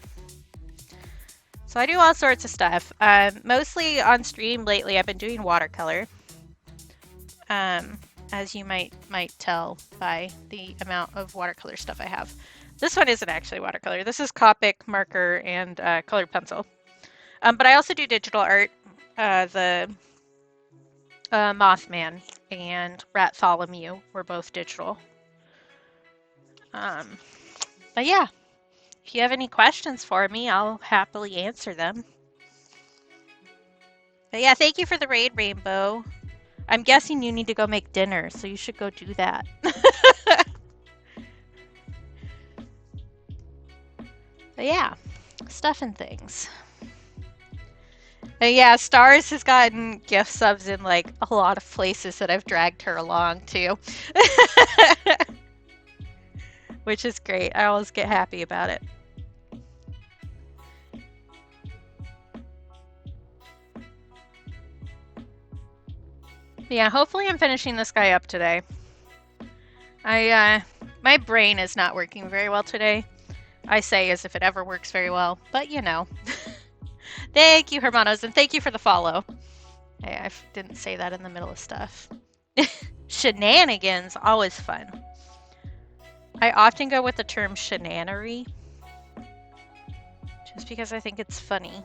So I do all sorts of stuff. Mostly on stream lately, I've been doing watercolor. As you might tell by the amount of watercolor stuff I have. This one isn't actually watercolor. This is Copic, marker, and colored pencil. But I also do digital art. The Mothman and Rattholomew were both digital. But yeah, if you have any questions for me, I'll happily answer them. But yeah, thank you for the raid, Rainbow. I'm guessing you need to go make dinner, so you should go do that. But yeah, stuff and things. Yeah, Stars has gotten gift subs in like a lot of places that I've dragged her along to. Which is great. I always get happy about it. Yeah, hopefully I'm finishing this guy up today. My brain is not working very well today. I say as if it ever works very well, but you know. Thank you, Hermanos, and thank you for the follow. I didn't say that in the middle of stuff. Shenanigans, always fun. I often go with the term shenanery, just because I think it's funny.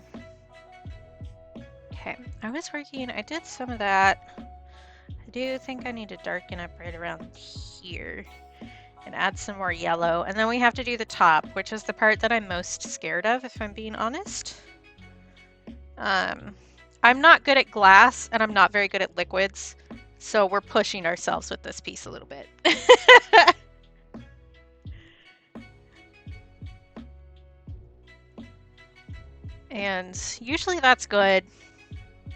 Okay, I did some of that. I do think I need to darken up right around here and add some more yellow. And then we have to do the top, which is the part that I'm most scared of, if I'm being honest. I'm not good at glass, and I'm not very good at liquids, so we're pushing ourselves with this piece a little bit. And usually that's good.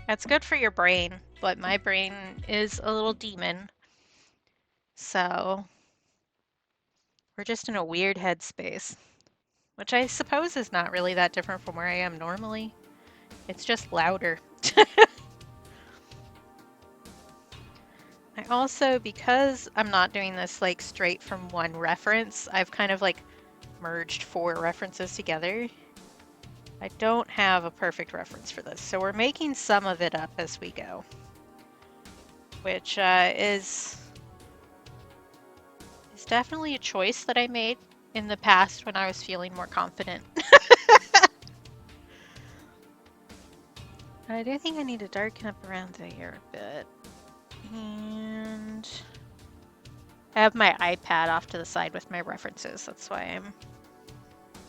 That's good for your brain, but my brain is a little demon. So we're just in a weird headspace, which I suppose is not really that different from where I am normally. It's just louder. I also, because I'm not doing this like straight from one reference, I've kind of like merged 4 references together. I don't have a perfect reference for this, so we're making some of it up as we go, which is definitely a choice that I made in the past when I was feeling more confident. I do think I need to darken up around there a bit. And I have my iPad off to the side with my references. That's why I'm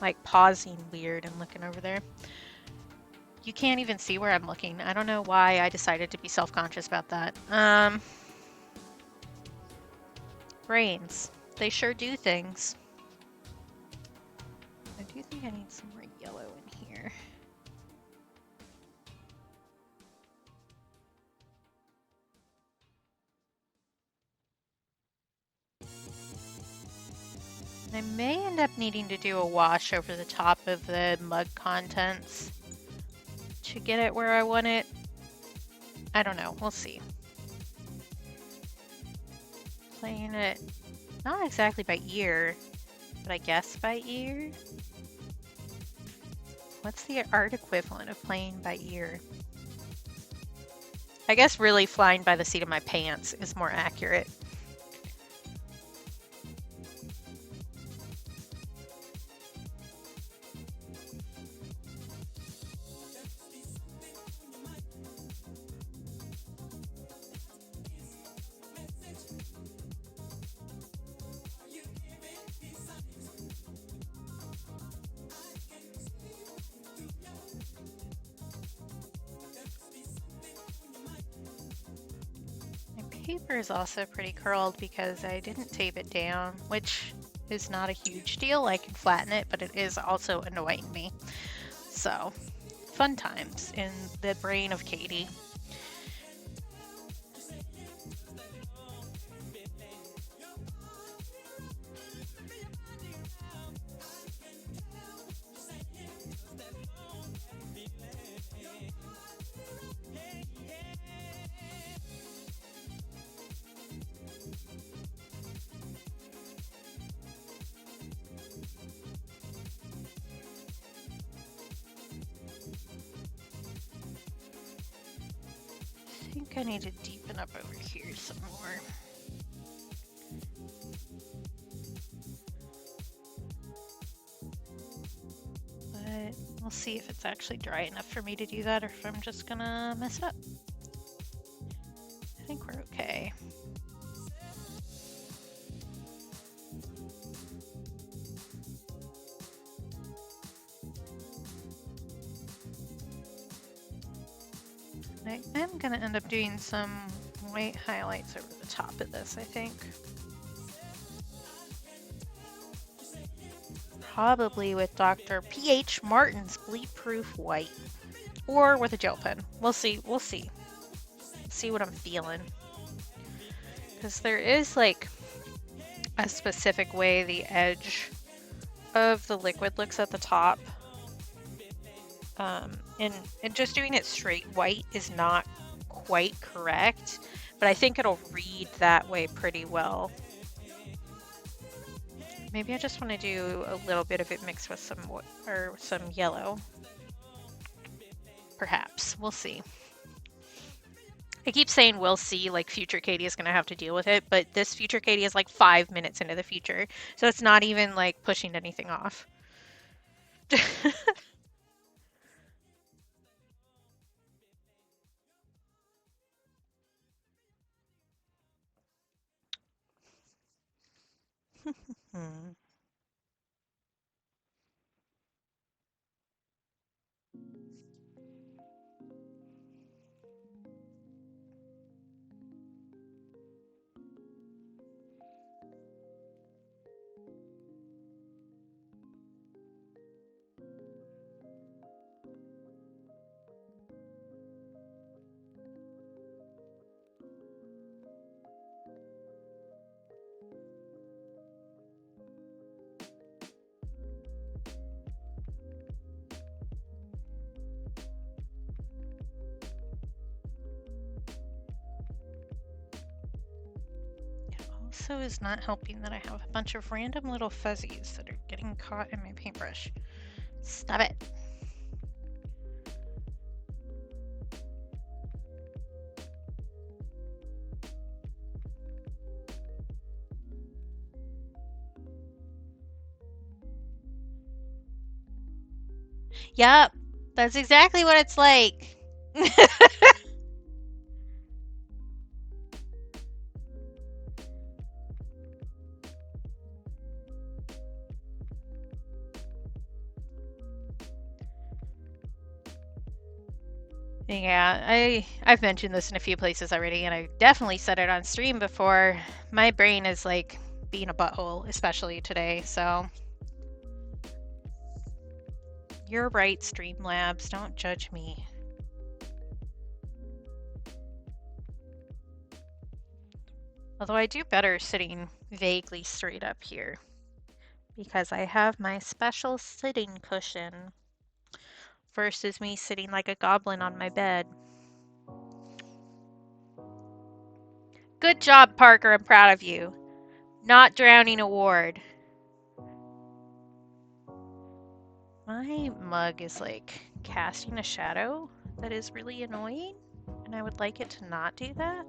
like pausing weird and looking over there. You can't even see where I'm looking. I don't know why I decided to be self-conscious about that. Brains. They sure do things. I do think I need some more yellow in here. I may end up needing to do a wash over the top of the mug contents to get it where I want it. I don't know. We'll see. Playing it not exactly by ear, but I guess by ear. What's the art equivalent of playing by ear? I guess really flying by the seat of my pants is more accurate. Paper is also pretty curled because I didn't tape it down, which is not a huge deal. I can flatten it, but it is also annoying me. So, fun times in the brain of Katie. I think I need to deepen up over here some more. But we'll see if it's actually dry enough for me to do that or if I'm just gonna mess it up. I think we're okay. I am going to end up doing some white highlights over the top of this, I think. Probably with Dr. P.H. Martin's Bleed Proof White. Or with a gel pen. We'll see. We'll see. See what I'm feeling. Because there is like a specific way the edge of the liquid looks at the top. And just doing it straight white is not quite correct, but I think it'll read that way pretty well. Maybe I just want to do a little bit of it mixed with some yellow. Perhaps. We'll see. I keep saying we'll see, like future Katie is going to have to deal with it, but this future Katie is like 5 minutes into the future, so it's not even like pushing anything off. Hmm. Also is not helping that I have a bunch of random little fuzzies that are getting caught in my paintbrush. Stop it. Yep, that's exactly what it's like. Yeah, I've mentioned this in a few places already, and I definitely said it on stream before. My brain is like being a butthole, especially today, so you're right, Streamlabs. Don't judge me. Although I do better sitting vaguely straight up here because I have my special sitting cushion versus me sitting like a goblin on my bed. Good job, Parker. I'm proud of you. Not drowning award. My mug is like casting a shadow that is really annoying, and I would like it to not do that.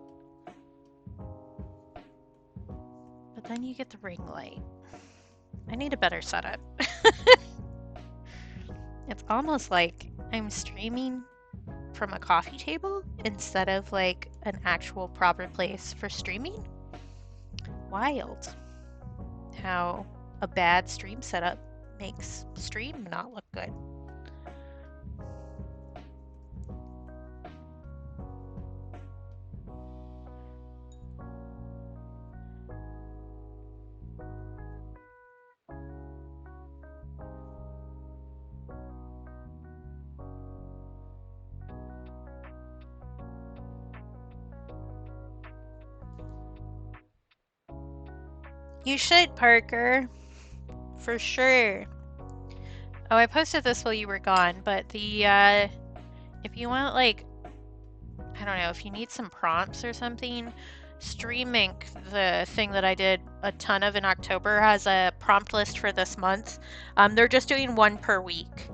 But then you get the ring light. I need a better setup. It's almost like I'm streaming from a coffee table instead of like an actual proper place for streaming. Wild how a bad stream setup makes stream not look good. You should, Parker. For sure. Oh, I posted this while you were gone, but the, if you want, like, I don't know, if you need some prompts or something, StreamInc, the thing that I did a ton of in October, has a prompt list for this month. They're just doing one per week.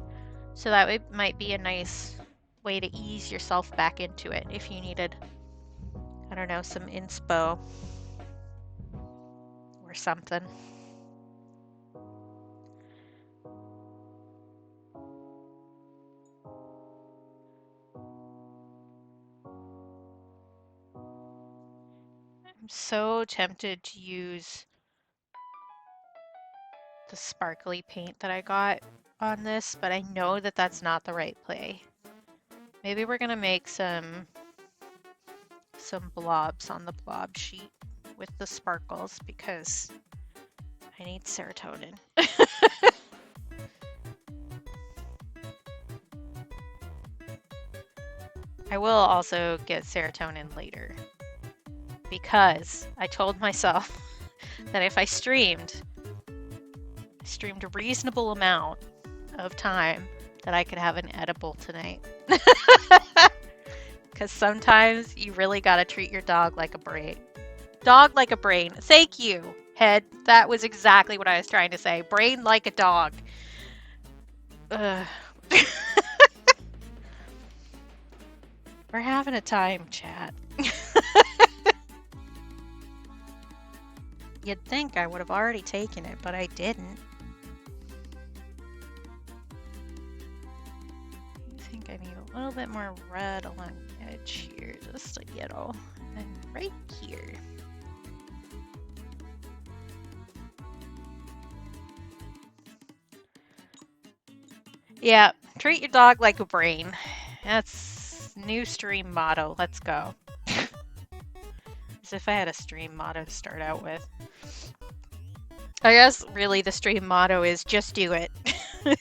So that might be a nice way to ease yourself back into it if you needed, I don't know, some inspo or something. I'm so tempted to use the sparkly paint that I got on this, but I know that that's not the right play. Maybe we're gonna make some blobs on the blob sheet with the sparkles because I need serotonin. I will also get serotonin later because I told myself that if I streamed a reasonable amount of time that I could have an edible tonight. Because sometimes you really gotta treat your dog like a brain. Dog like a brain. Thank you, Head. That was exactly what I was trying to say. Brain like a dog. Ugh. We're having a time, chat. You'd think I would have already taken it, but I didn't. I think I need a little bit more red along the edge here, just a little. And right here. Yeah, treat your dog like a brain. That's new stream motto. Let's go. As if I had a stream motto to start out with. I guess really the stream motto is just do it. I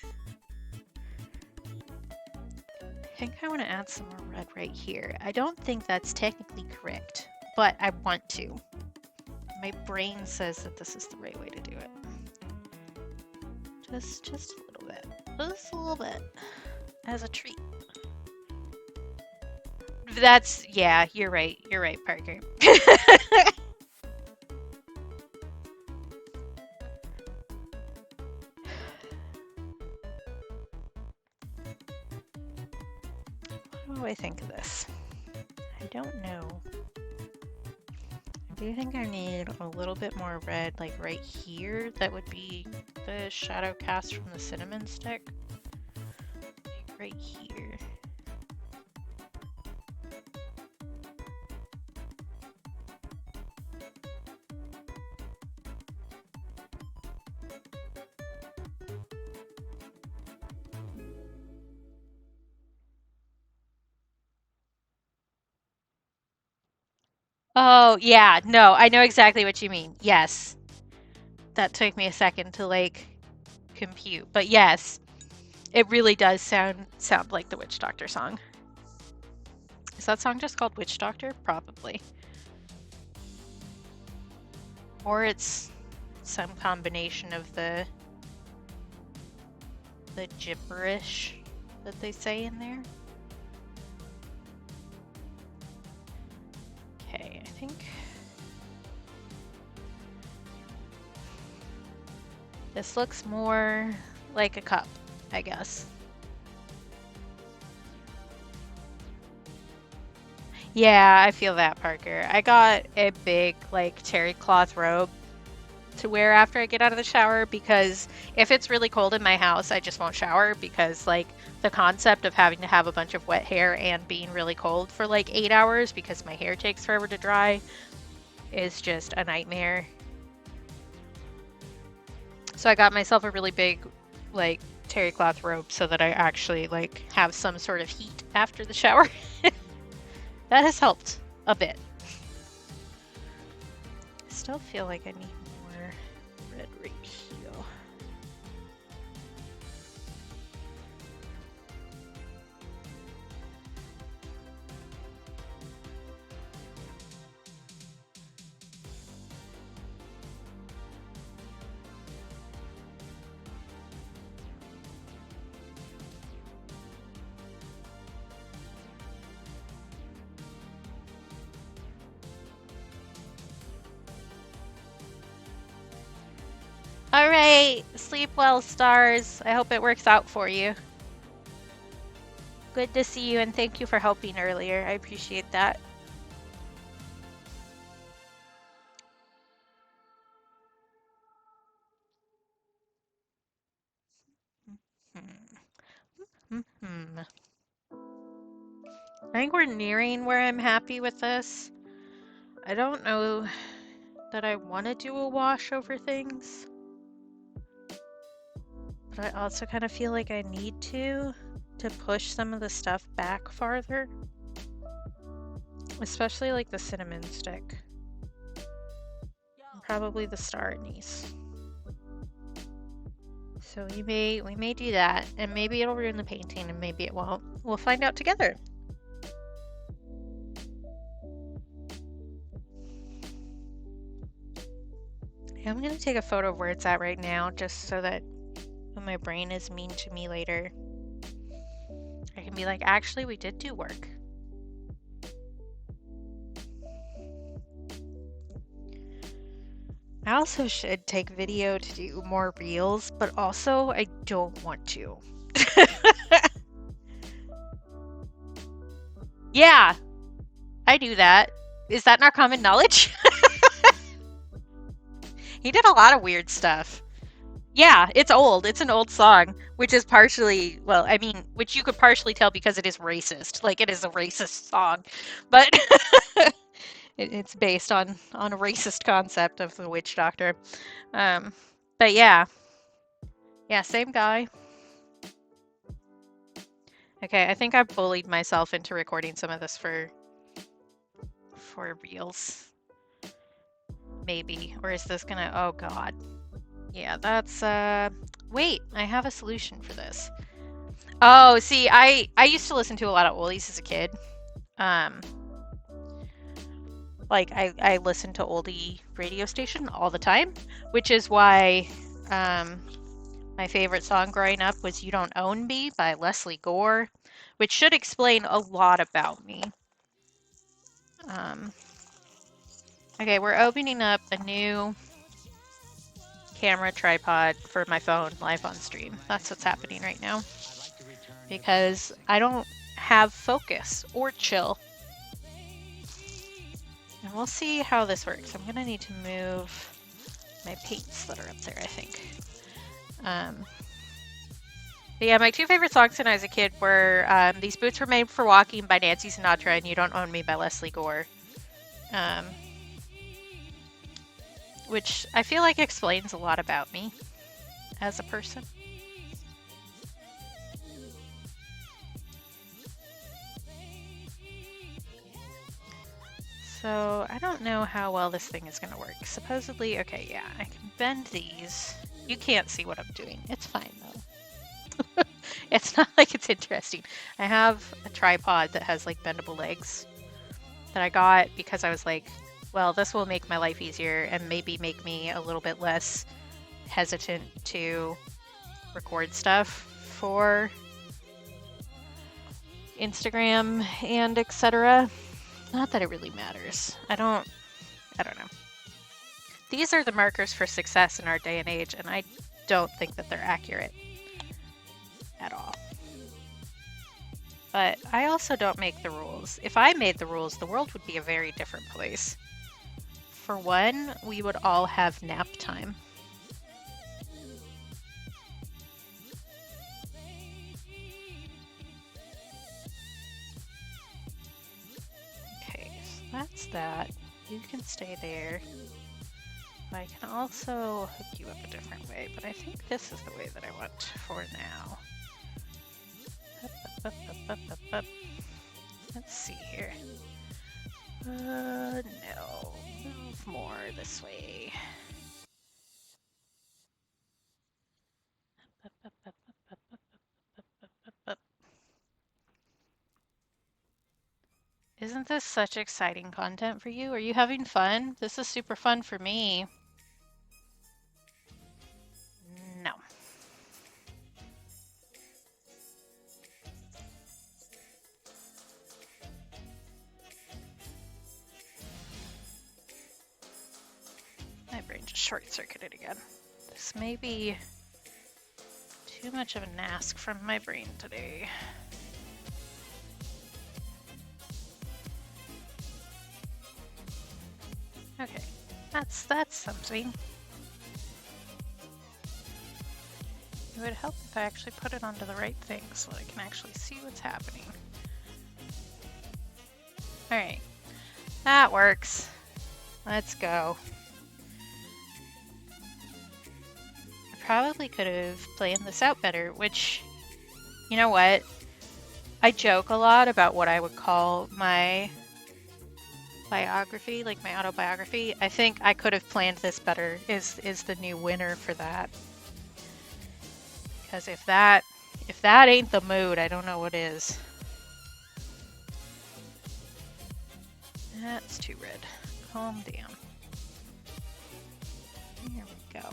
think I want to add some more red right here. I don't think that's technically correct, but I want to. My brain says that this is the right way to do it. Just a little bit. Just a little bit. As a treat. That's, yeah, you're right. You're right, Parker. What do I think of this? I don't know. I do think I need a little bit more red, like right here. That would be the shadow cast from the cinnamon stick. Like right here. Oh, yeah. No, I know exactly what you mean. Yes. That took me a second to like compute. But yes, it really does sound like the Witch Doctor song. Is that song just called Witch Doctor? Probably. Or it's some combination of the gibberish that they say in there. Okay, I think this looks more like a cup, I guess. Yeah, I feel that, Parker. I got a big, like, terry cloth robe to wear after I get out of the shower because if it's really cold in my house, I just won't shower because, like, the concept of having to have a bunch of wet hair and being really cold for like 8 hours because my hair takes forever to dry is just a nightmare. So I got myself a really big, like, terry cloth robe so that I actually, like, have some sort of heat after the shower. That has helped a bit. I still feel like I need more red right here. All right, sleep well, stars. I hope it works out for you. Good to see you, and thank you for helping earlier. I appreciate that. Hmm. I think we're nearing where I'm happy with this. I don't know that I want to do a wash over things, but I also kind of feel like I need to push some of the stuff back farther, especially like the cinnamon stick and probably the star anise. So we may do that, and maybe it'll ruin the painting and maybe it won't. We'll find out together. I'm gonna take a photo of where it's at right now just so that when my brain is mean to me later, I can be like, actually, we did do work. I also should take video to do more reels, but also I don't want to. Yeah, I do that. Is that not common knowledge? He did a lot of weird stuff. Yeah, it's old. It's an old song, which is partially, well, I mean, which you could partially tell because it is racist. Like, it is a racist song. But it's based on a racist concept of the witch doctor. But yeah. Yeah, same guy. Okay, I think I've bullied myself into recording some of this for reels. Maybe. Or is this gonna, oh god. Yeah, that's wait, I have a solution for this. Oh, see, I used to listen to a lot of oldies as a kid. Like I listened to oldie radio station all the time, which is why my favorite song growing up was You Don't Own Me by Leslie Gore, which should explain a lot about me. Okay, we're opening up a new camera tripod for my phone live on stream. That's what's happening right now. Because I don't have focus or chill. And we'll see how this works. I'm gonna need to move my paints that are up there, I think. But yeah, my two favorite songs when I was a kid were These Boots Were Made for Walking by Nancy Sinatra and You Don't Own Me by Leslie Gore. Which I feel like explains a lot about me as a person.
So I don't know how well this thing is gonna work. Supposedly, okay, yeah, I can bend these. You can't see what I'm doing. It's fine though. It's not like it's interesting. I have a tripod that has like bendable legs that I got because I was like, well, this will make my life easier and maybe make me a little bit less hesitant to record stuff for Instagram and etc. Not that it really matters. I don't know. These are the markers for success in our day and age, and I don't think that they're accurate at all. But I also don't make the rules. If I made the rules, the world would be a very different place. For one, we would all have nap time. Okay, so that's that. You can stay there. I can also hook you up a different way, but I think this is the way that I want for now. Up, up, up. Let's see here. No. Move more this way. Up. Isn't this such exciting content for you? Are you having fun? This is super fun for me. No. My brain just short-circuited again. This may be too much of an ask from my brain today. Okay, that's something. It would help if I actually put it onto the right thing so that I can actually see what's happening. Alright, that works. Let's go. I probably could have planned this out better, which, you know what? I joke a lot about what I would call my biography, like my autobiography. I think I could have planned this better is the new winner for that. Because if that ain't the mood, I don't know what is. That's too red. Calm down. Here we go.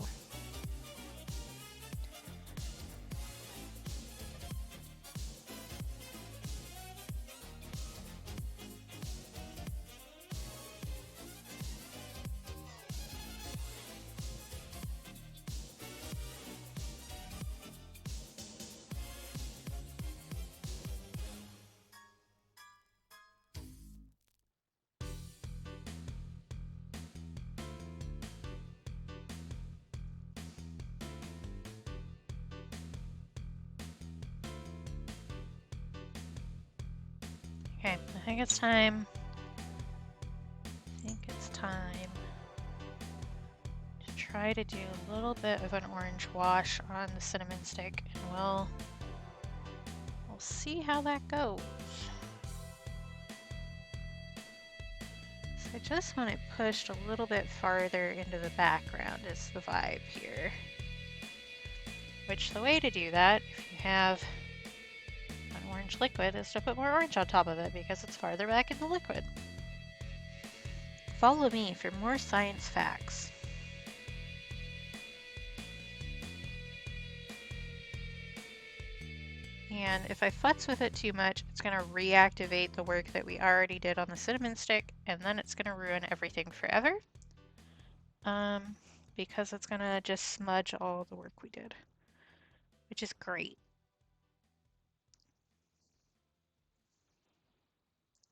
Okay, I think it's time. To try to do a little bit of an orange wash on the cinnamon stick, and we'll see how that goes. So I just want it pushed a little bit farther into the background is the vibe here. Which the way to do that, if you have an orange liquid, is to put more orange on top of it because it's farther back in the liquid. Follow me for more science facts. And if I futz with it too much, it's going to reactivate the work that we already did on the cinnamon stick, and then it's going to ruin everything forever. Because it's going to just smudge all the work we did, which is great.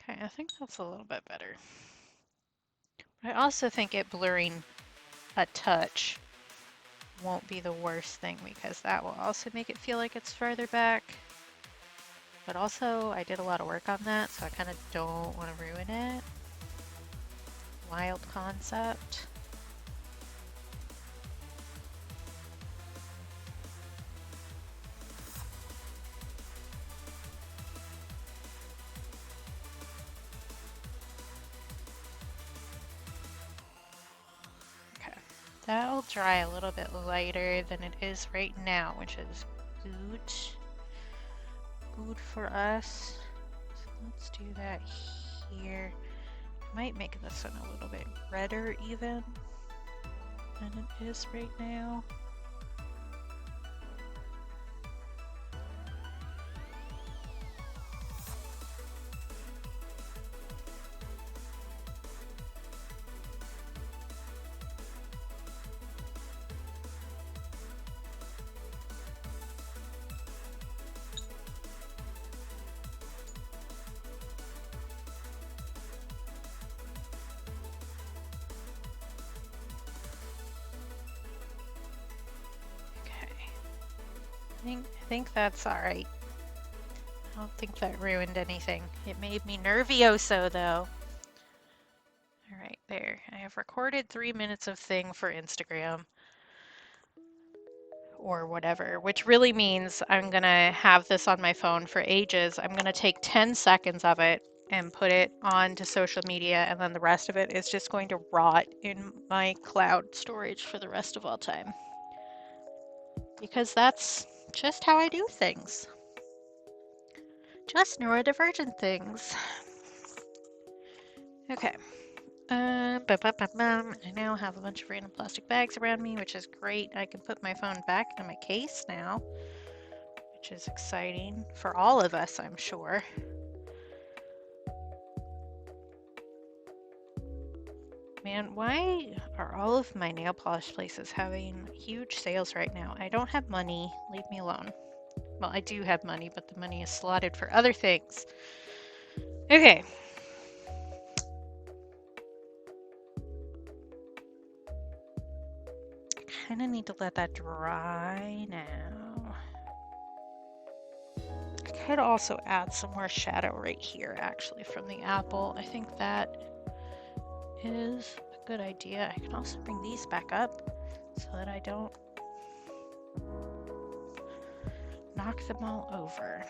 Okay, I think that's a little bit better. I also think it blurring a touch won't be the worst thing because that will also make it feel like it's further back. But also, I did a lot of work on that, so I kind of don't want to ruin it. Wild concept. that'll dry a little bit lighter than it is right now, which is good. Good for us. So let's do that here. I might make this one a little bit redder even than it is right now. I think that's alright. I don't think that ruined anything. It made me nervioso though. Alright, there. I have recorded 3 minutes of thing for Instagram. Or whatever, which really means I'm gonna have this on my phone for ages. I'm gonna take 10 seconds of it and put it onto social media, and then the rest of it is just going to rot in my cloud storage for the rest of all time. Because that's just how I do things. Just neurodivergent things. Okay. I now have a bunch of random plastic bags around me, which is great. I can put my phone back in my case now, which is exciting for all of us, I'm sure. Man, why are all of my nail polish places having huge sales right now? I don't have money. Leave me alone. Well, I do have money, but the money is slotted for other things. Okay. I kind of need to let that dry now. I could also add some more shadow right here, actually, from the apple. I think that is a good idea. I can also bring these back up so that I don't knock them all over.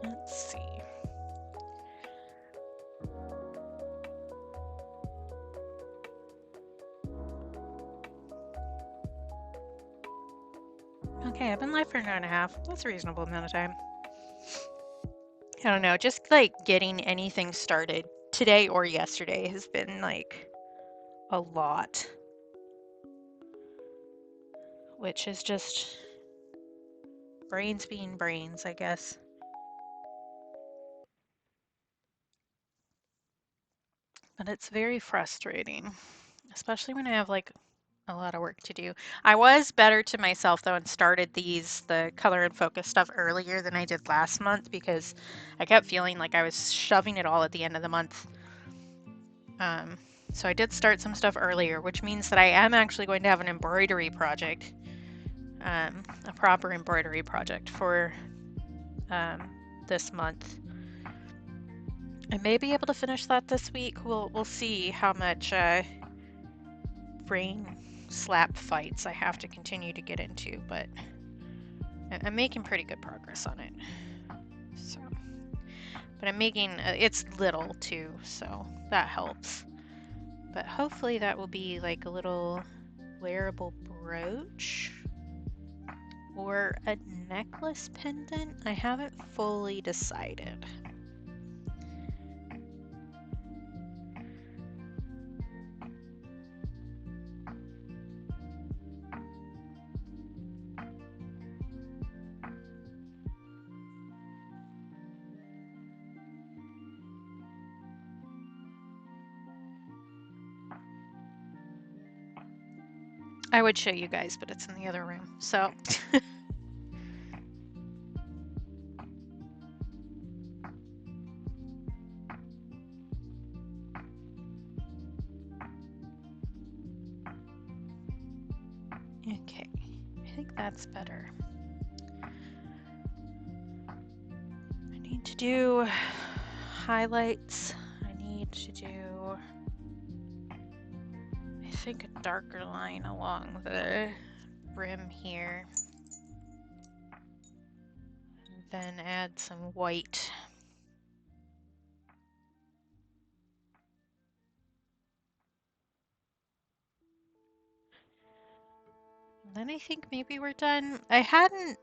Let's see. Okay, I've been live for an hour and a half. That's a reasonable amount of time. I don't know, just like getting anything started today or yesterday has been like a lot. Which is just brains being brains, I guess. But it's very frustrating, especially when I have like a lot of work to do. I was better to myself though and started the color and focus stuff earlier than I did last month because I kept feeling like I was shoving it all at the end of the month. So I did start some stuff earlier, which means that I am actually going to have an embroidery project, a proper embroidery project for this month. I may be able to finish that this week. We'll see how much brain slap fights I have to continue to get into, but I'm making pretty good progress on it. So, but I'm making it's little too, so that helps. But hopefully that will be like a little wearable brooch or a necklace pendant. I haven't fully decided. I would show you guys, but it's in the other room, so. Okay, I think that's better. I need to do highlights. I need to do, I think, a darker line along the rim here. And then add some white. then I think maybe we're done. I hadn't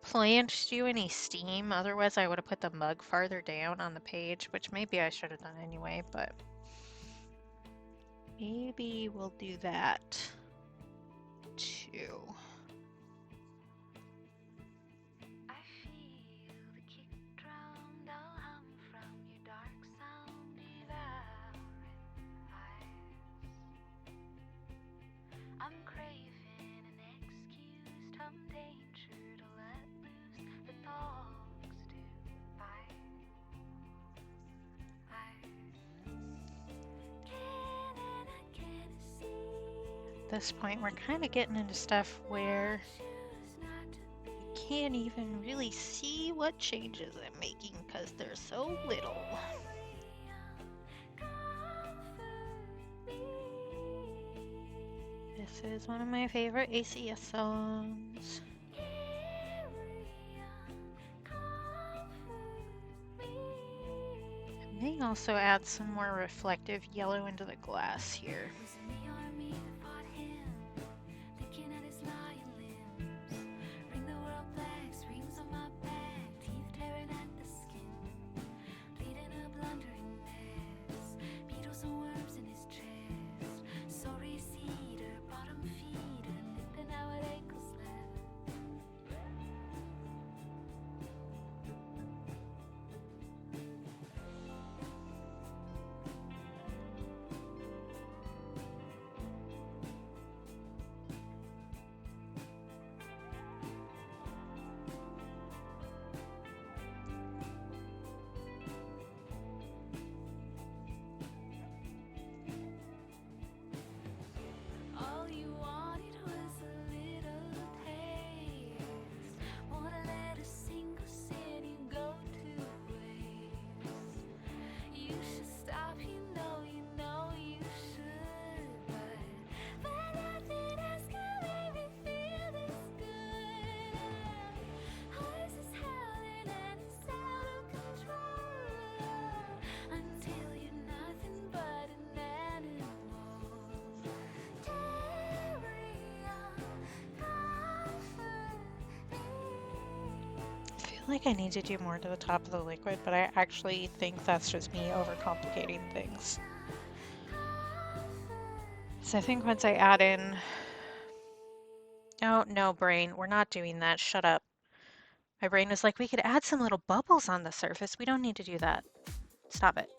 planned to do any steam, otherwise I would have put the mug farther down on the page, which maybe I should have done anyway, but maybe we'll do that too. At this point, we're kind of getting into stuff where you can't even really see what changes I'm making because they're so little. This is one of my favorite ACS songs. I may also add some more reflective yellow into the glass here. I feel like I need to do more to the top of the liquid, but I actually think that's just me overcomplicating things. So I think once I add in... Oh, no, brain, we're not doing that. Shut up. My brain was like, we could add some little bubbles on the surface. We don't need to do that. Stop it.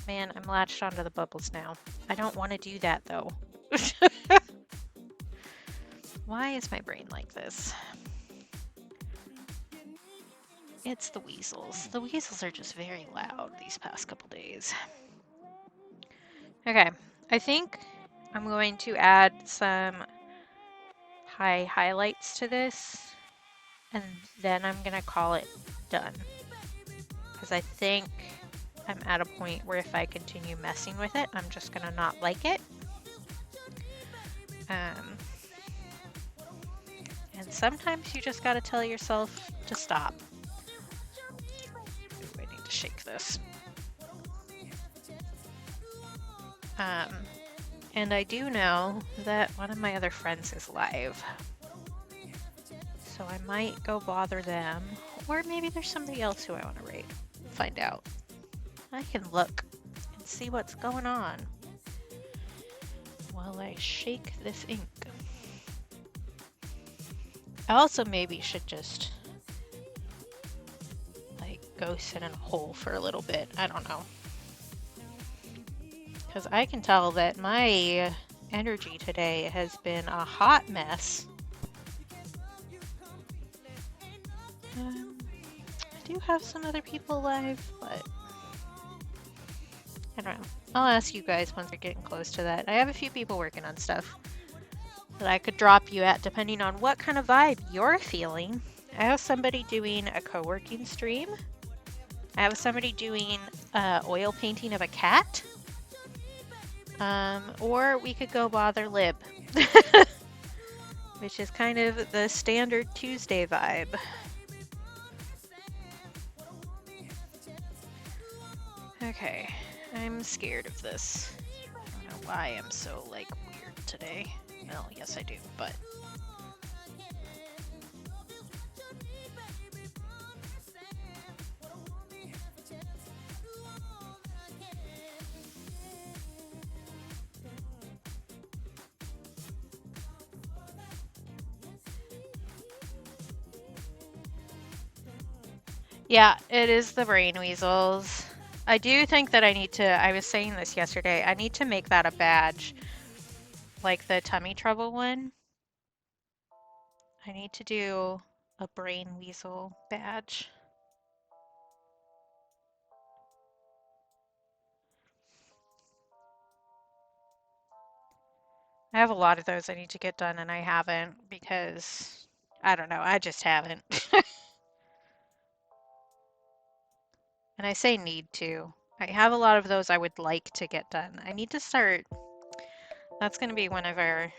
Man, I'm latched onto the bubbles now. I don't want to do that, though. Why is my brain like this? It's the weasels. The weasels are just very loud these past couple days. Okay, I think I'm going to add some high highlights to this, and then I'm gonna call it done. Because I think I'm at a point where if I continue messing with it, I'm just gonna not like it. And sometimes you just gotta tell yourself to stop. Ooh, I need to shake this. And I do know that one of my other friends is live. So I might go bother them, or maybe there's somebody else who I want to raid. Find out. I can look and see what's going on while I shake this ink. I also maybe should just like go sit in a hole for a little bit. I don't know. Because I can tell that my energy today has been a hot mess. I do have some other people live, but I don't know. I'll ask you guys once we're getting close to that. I have a few people working on stuff that I could drop you at depending on what kind of vibe you're feeling. I have somebody doing a co-working stream. I have somebody doing oil painting of a cat. Or we could go bother Lib, which is kind of the standard Tuesday vibe. Okay, I'm scared of this. I don't know why I'm so, like, weird today. Well, yes I do, but... Yeah, it is the brain weasels. I do think that I need to, I was saying this yesterday, I need to make that a badge, like the tummy trouble one. I need to do a brain weasel badge. I have a lot of those I need to get done and I haven't because, I don't know, I just haven't. And I say need to. I have a lot of those I would like to get done. I need to start, that's going to be one of our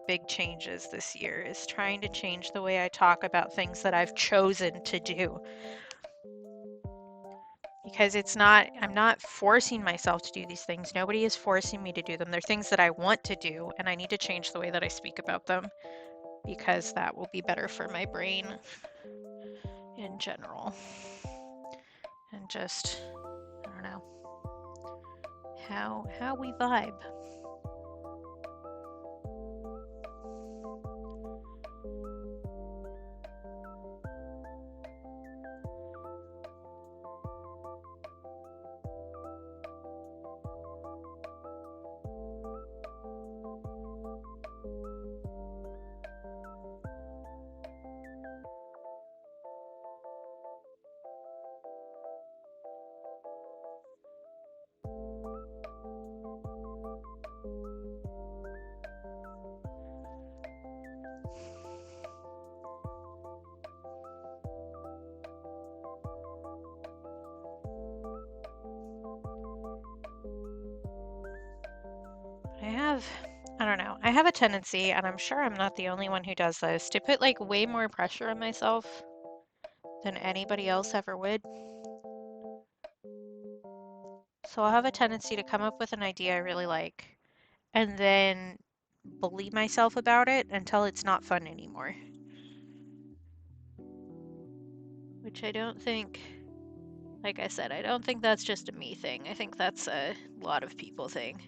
big changes this year, is trying to change the way I talk about things that I've chosen to do. Because it's not, I'm not forcing myself to do these things. Nobody is forcing me to do them. They're things that I want to do, and I need to change the way that I speak about them because that will be better for my brain in general. And just, I don't know, how we vibe. I don't know, I have a tendency, and I'm sure I'm not the only one who does this, to put like way more pressure on myself than anybody else ever would. So I'll have a tendency to come up with an idea I really like and then bully myself about it until it's not fun anymore. Which I don't think, like I said, I don't think that's just a me thing. I think that's a lot of people thing.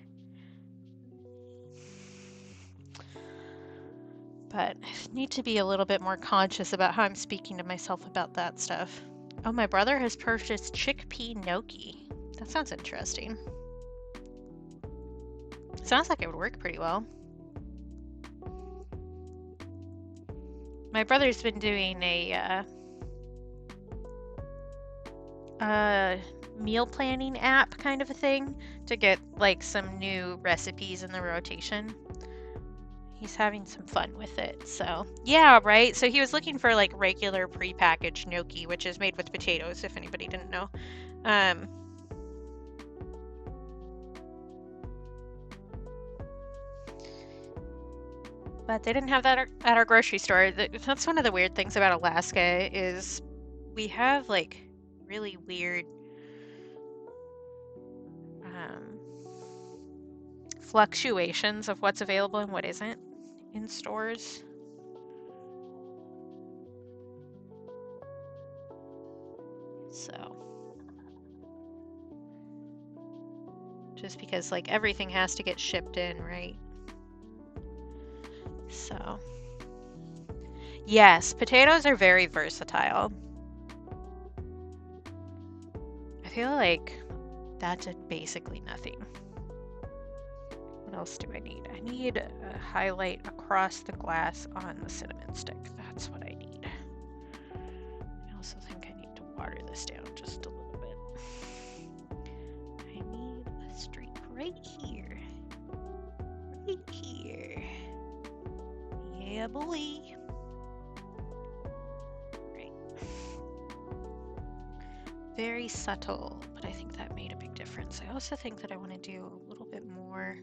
But I need to be a little bit more conscious about how I'm speaking to myself about that stuff. Oh, my brother has purchased chickpea gnocchi. That sounds interesting. Sounds like it would work pretty well. My brother's been doing a meal planning app kind of a thing to get like some new recipes in the rotation. He's having some fun with it. So, yeah, right? So he was looking for like regular prepackaged gnocchi, which is made with potatoes, if anybody didn't know. But they didn't have that at our grocery store. That's one of the weird things about Alaska is we have like really weird fluctuations of what's available and what isn't in stores. So just because like everything has to get shipped in, right? So yes, potatoes are very versatile. I feel like that's basically nothing. What else do I need? I need a highlight across the glass on the cinnamon stick. That's what I need. I also think I need to water this down just a little bit. I need a streak right here. Right here. Yeah, boy. Right. Very subtle, but I think that made a big difference. I also think that I want to do a little bit more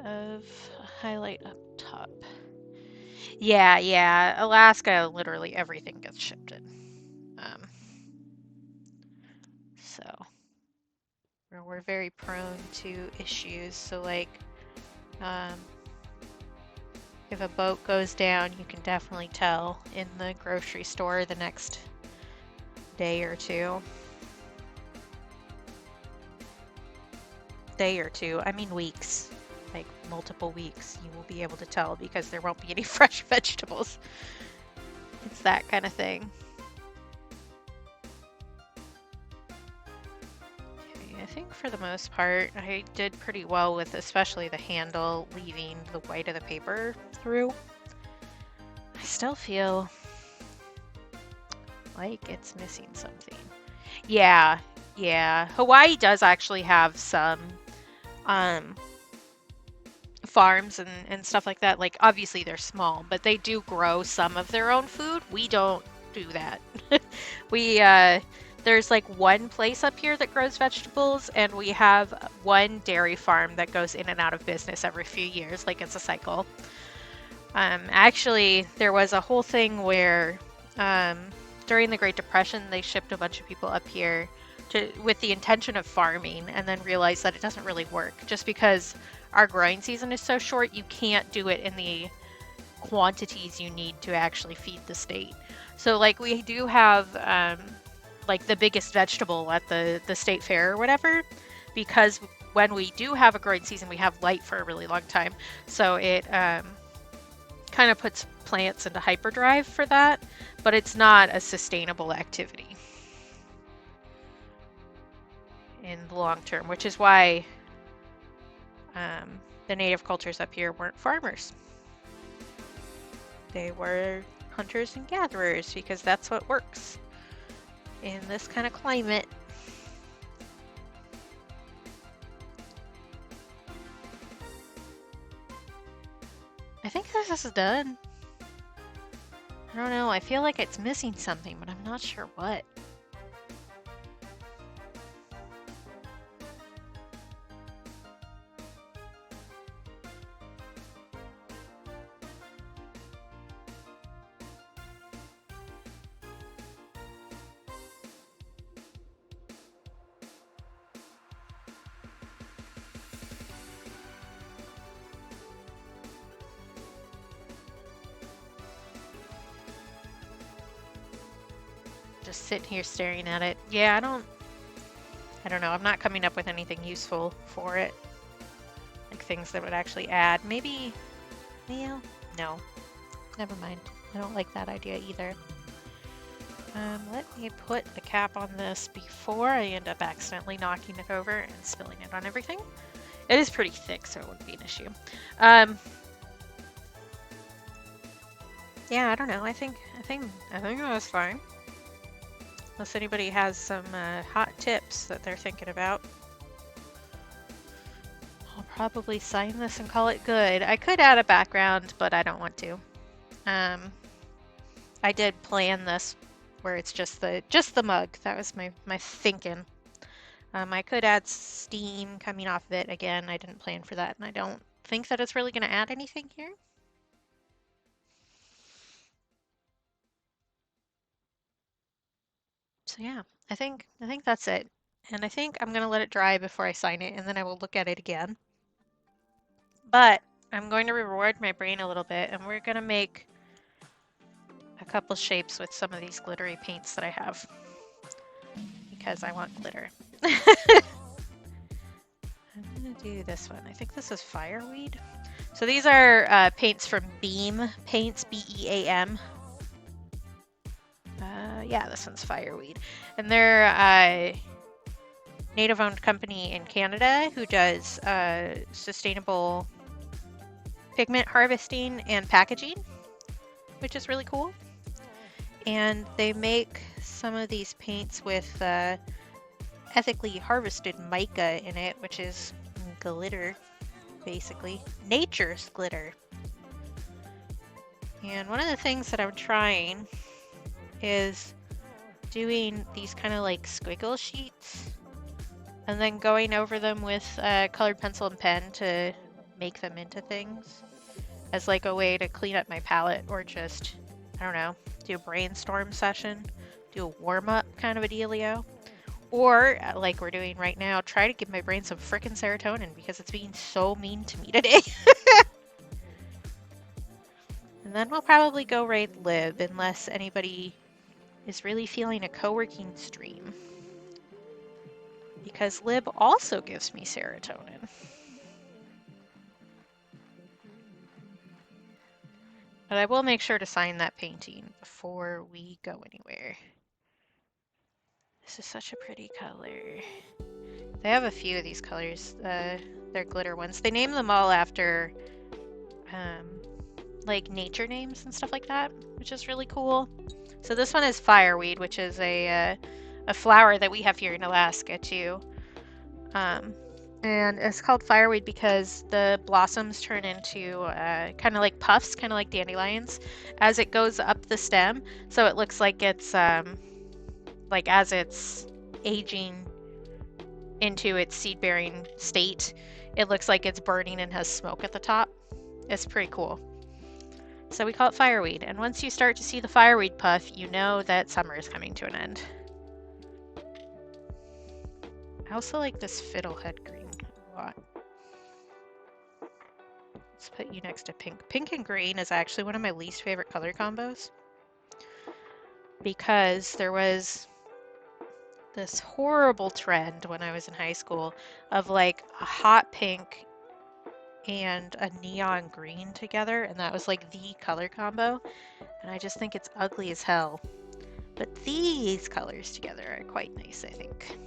of a highlight up top. Yeah. Alaska, literally everything gets shipped in. So where we're very prone to issues. So like, um, if a boat goes down, you can definitely tell in the grocery store the next day or two. Day or two, I mean weeks, like multiple weeks, you will be able to tell because there won't be any fresh vegetables. It's that kind of thing. Okay, I think for the most part, I did pretty well with especially the handle leaving the white of the paper through. I still feel like it's missing something. Yeah, yeah. Hawaii does actually have some um, farms and stuff like that. Like, obviously they're small, but they do grow some of their own food. We don't do that. We, there's like one place up here that grows vegetables, and we have one dairy farm that goes in and out of business every few years. Like, it's a cycle. Actually, there was a whole thing where during the Great Depression, they shipped a bunch of people up here with the intention of farming, and then realized that it doesn't really work. Just because our growing season is so short, you can't do it in the quantities you need to actually feed the state. So, like, we do have like the biggest vegetable at the state fair or whatever, because when we do have a growing season, we have light for a really long time. So it kind of puts plants into hyperdrive for that, but it's not a sustainable activity in the long term, which is why the native cultures up here weren't farmers. They were hunters and gatherers because that's what works in this kind of climate. I think this is done. I don't know, I feel like it's missing something, but I'm not sure what. Just sitting here staring at it. Yeah, I don't know. I'm not coming up with anything useful for it. Like things that would actually add. Maybe, well, no. Never mind. I don't like that idea either. Let me put the cap on this before I end up accidentally knocking it over and spilling it on everything. It is pretty thick, so it wouldn't be an issue. Yeah, I don't know. I think that's fine. Unless anybody has some hot tips that they're thinking about. I'll probably sign this and call it good. I could add a background, but I don't want to. I did plan this where it's just the mug. That was my thinking. I could add steam coming off of it. Again, I didn't plan for that, and I don't think that it's really going to add anything here. So yeah, I think that's it. And I think I'm going to let it dry before I sign it, and then I will look at it again. But I'm going to reward my brain a little bit, and we're going to make a couple shapes with some of these glittery paints that I have. Because I want glitter. I'm going to do this one. I think this is fireweed. So these are paints from Beam Paints, B-E-A-M. Yeah, this one's fireweed. And they're a native-owned company in Canada who does sustainable pigment harvesting and packaging, which is really cool. And they make some of these paints with ethically harvested mica in it, which is glitter, basically. Nature's glitter. And one of the things that I'm trying is doing these kind of like squiggle sheets and then going over them with colored pencil and pen to make them into things as like a way to clean up my palette, or just, I don't know, do a brainstorm session, do a warm-up kind of a dealio. Or, like we're doing right now, try to give my brain some frickin' serotonin because it's being so mean to me today. And then we'll probably go raid Lib unless anybody is really feeling a co-working stream. Because Lib also gives me serotonin. But I will make sure to sign that painting before we go anywhere. This is such a pretty color. They have a few of these colors. They're glitter ones. They name them all after um, like nature names and stuff like that, which is really cool. So this one is fireweed, which is a flower that we have here in Alaska too. And it's called fireweed because the blossoms turn into kind of like puffs, kind of like dandelions, as it goes up the stem. So it looks like it's like as it's aging into its seed-bearing state, it looks like it's burning and has smoke at the top. It's pretty cool. So we call it fireweed, and once you start to see the fireweed puff, you know that summer is coming to an end. I also like this fiddlehead green a lot. Let's put you next to pink. Pink and green is actually one of my least favorite color combos because there was this horrible trend when I was in high school of like a hot pink and a neon green together, and that was like the color combo, and I just think it's ugly as hell. But these colors together are quite nice, I think.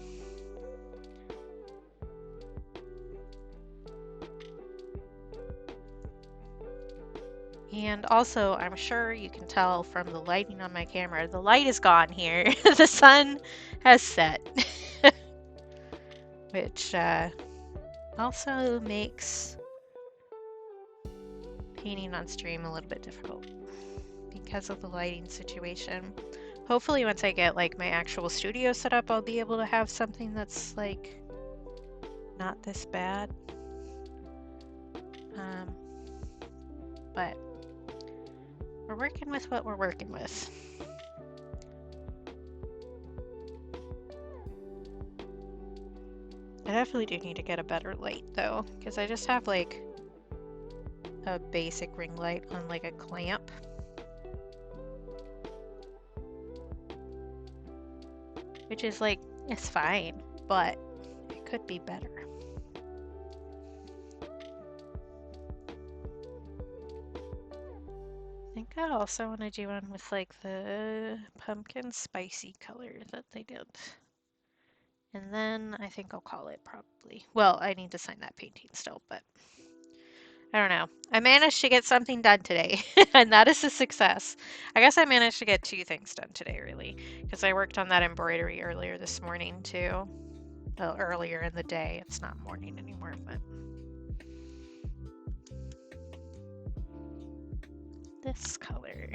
And also, I'm sure you can tell from the lighting on my camera, the light is gone here. The sun has set, which also makes painting on stream a little bit difficult because of the lighting situation. Hopefully once I get like my actual studio set up, I'll be able to have something that's like not this bad. But we're working with what we're working with. I definitely do need to get a better light though, because I just have like a basic ring light on like a clamp. Which is like, it's fine, but it could be better. I think I also want to do one with like the pumpkin spicy color that they did. And then I think I'll call it probably. Well, I need to sign that painting still, but I don't know. I managed to get something done today, and that is a success. I guess I managed to get two things done today, really, because I worked on that embroidery earlier this morning, too. Well, earlier in the day. It's not morning anymore, but this color.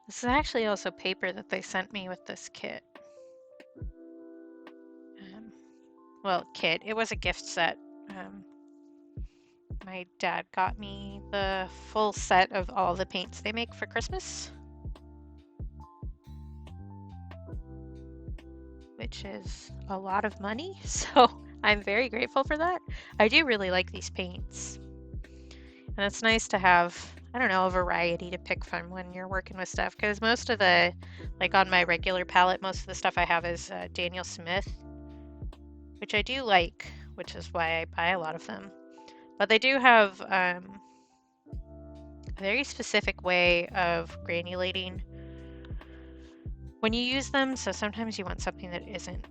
This is actually also paper that they sent me with this kit. Well, kit. It was a gift set. My dad got me the full set of all the paints they make for Christmas, which is a lot of money, so I'm very grateful for that. I do really like these paints. And it's nice to have, I don't know, a variety to pick from when you're working with stuff, because most of the, like on my regular palette, most of the stuff I have is Daniel Smith, which I do like, which is why I buy a lot of them. But they do have a very specific way of granulating when you use them, so sometimes you want something that isn't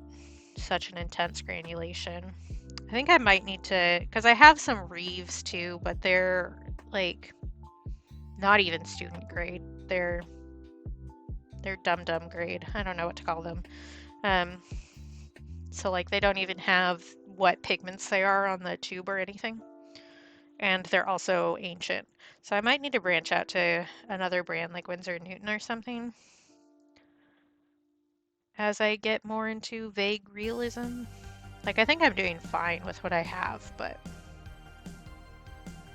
such an intense granulation. I think I might need to, because I have some Reeves too, but they're like not even student grade. They're dum-dum grade. I don't know what to call them. So like they don't even have what pigments they are on the tube or anything. And they're also ancient. So I might need to branch out to another brand like Winsor & Newton or something. as I get more into vague realism. Like, I think I'm doing fine with what I have, but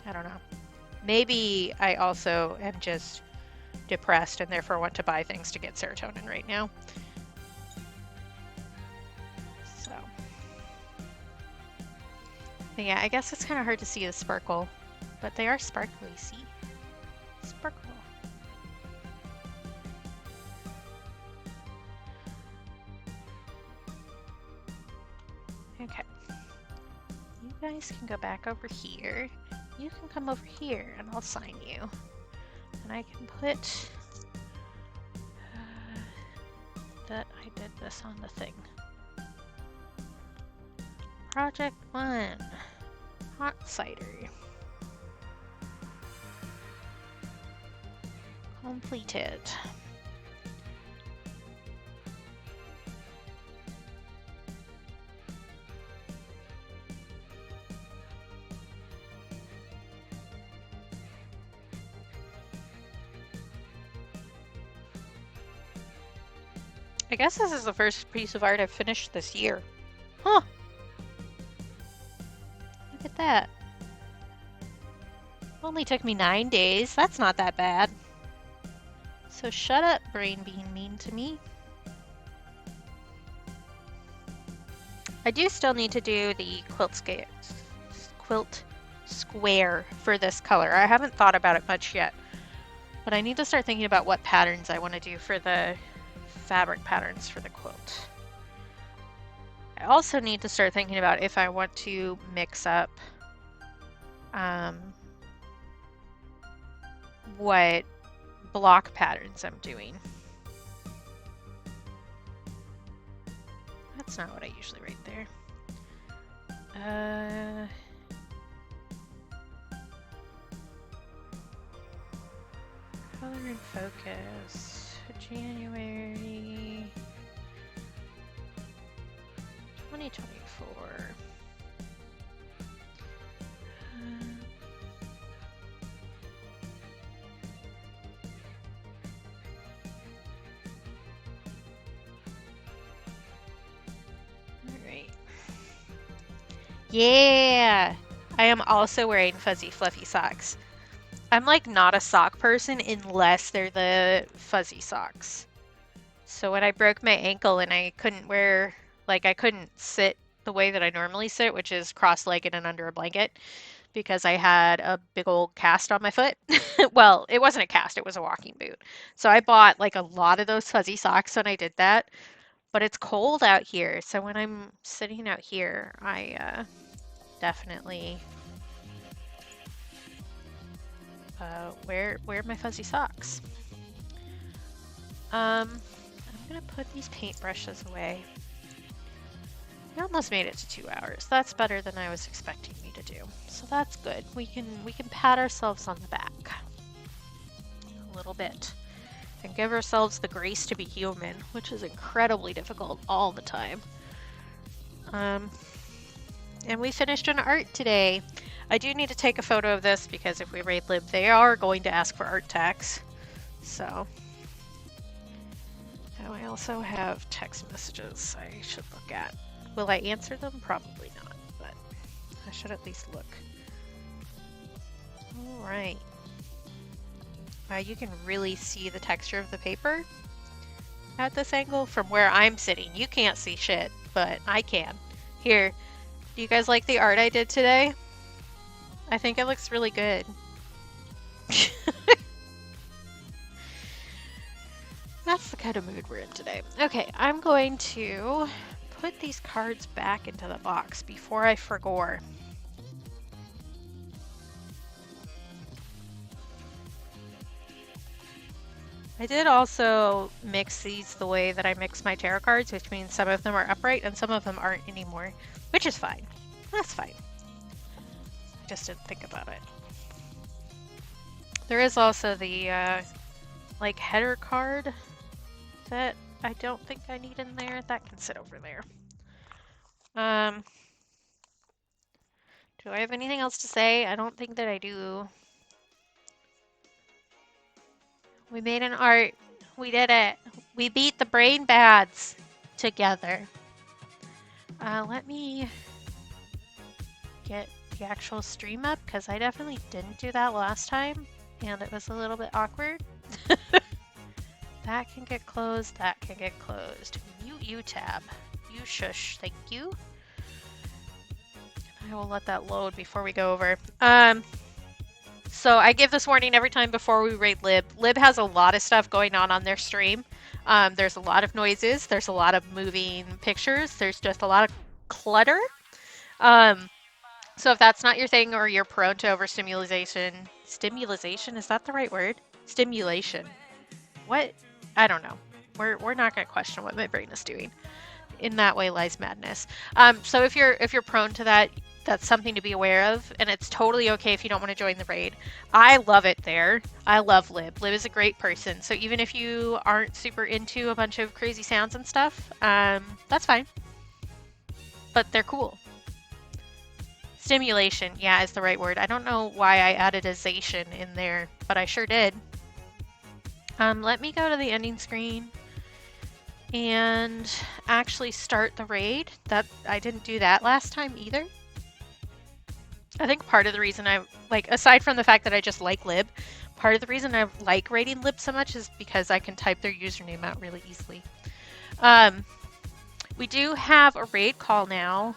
I don't know. Maybe I also am just depressed and therefore want to buy things to get serotonin right now. So, but yeah, I guess it's kind of hard to see the sparkle, but they are sparkly, see? Sparkle. Okay. You guys can go back over here. You can come over here and I'll sign you. And I can put that I did this on the thing. Project 1. Hot cider. Completed. I guess this is the first piece of art I've finished this year. Huh. Look at that. Only took me 9 days. That's not that bad. So shut up, brain being mean to me. I do still need to do the quilt square for this color. I haven't thought about it much yet, but I need to start thinking about what patterns I want to do for the fabric patterns for the quilt. I also need to start thinking about if I want to mix up what block patterns I'm doing. That's not what I usually write there. Color and focus. January 2024. Alright. Yeah! I am also wearing fuzzy fluffy socks. I'm like not a sock person unless they're the fuzzy socks. So when I broke my ankle and I couldn't wear, like I couldn't sit the way that I normally sit, which is cross-legged and under a blanket, because I had a big old cast on my foot. Well, it wasn't a cast, it was a walking boot. So I bought like a lot of those fuzzy socks when I did that. But it's cold out here, so when I'm sitting out here, I definitely wear my fuzzy socks. I'm gonna put these paintbrushes away. We almost made it to 2 hours. That's better than I was expecting me to do. So that's good. We can pat ourselves on the back a little bit and give ourselves the grace to be human, which is incredibly difficult all the time. And we finished an art today. I do need to take a photo of this because if we raid lib, they are going to ask for art tax. So. Oh, I also have text messages I should look at. Will I answer them? Probably not, but I should at least look. All right. You can really see the texture of the paper at this angle from where I'm sitting. You can't see shit, but I can. Here, do you guys like the art I did today? I think it looks really good. That's the kind of mood we're in today. Okay, I'm going to put these cards back into the box before I forget. I did also mix these the way that I mix my tarot cards, which means some of them are upright and some of them aren't anymore, which is fine. That's fine. I just didn't think about it. There is also the like header card that I don't think I need in there. That can sit over there. Do I have anything else to say? I don't think that I do. We made an art. We did it. We beat the brain bads. together. Let me get the actual stream up because I definitely didn't do that last time and it was a little bit awkward. That can get closed, that can get closed. Mute you tab. You shush, thank you. I will let that load before we go over. So I give this warning every time before we raid Lib. Lib has a lot of stuff going on their stream. There's a lot of noises, there's a lot of moving pictures, there's just a lot of clutter. So if that's not your thing or you're prone to overstimulation, stimulation, is that the right word? Stimulation. What? I don't know. We're not going to question what my brain is doing. In that way lies madness. So if you're prone to that, that's something to be aware of, and it's totally okay if you don't want to join the raid. I love it there. I love Lib. Lib is a great person. So even if you aren't super into a bunch of crazy sounds and stuff, that's fine. But they're cool. Stimulation, yeah, is the right word. I don't know why I added a zation in there, but I sure did. Let me go to the ending screen and actually start the raid. That I didn't do that last time either. I think part of the reason I like, aside from the fact that I just like Lib, part of the reason I like raiding Lib so much is because I can type their username out really easily. We do have a raid call now.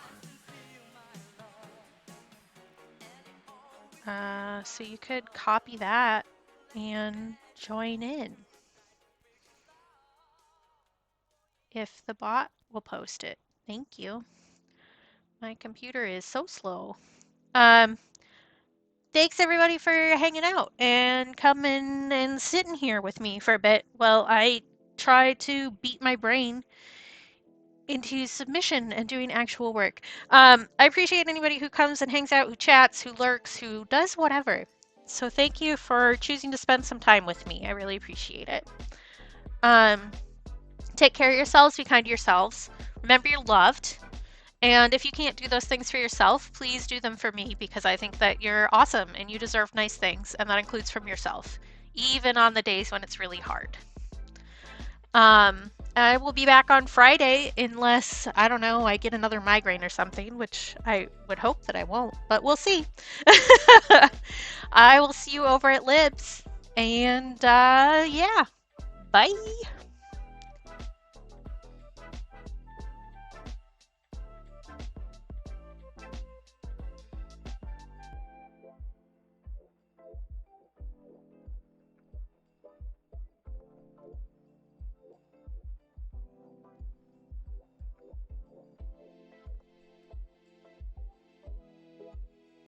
So you could copy that and join in. If the bot will post it. Thank you. My computer is so slow. Thanks everybody for hanging out and coming and sitting here with me for a bit while I try to beat my brain into submission and doing actual work. I appreciate anybody who comes and hangs out, who chats, who lurks, who does whatever. So thank you for choosing to spend some time with me. I really appreciate it. Take care of yourselves, be kind to yourselves. Remember you're loved. And if you can't do those things for yourself, please do them for me because I think that you're awesome and you deserve nice things, and that includes from yourself, even on the days when it's really hard. I will be back on Friday unless, I don't know, I get another migraine or something, which I would hope that I won't, but we'll see. I will see you over at Libs, and yeah, bye.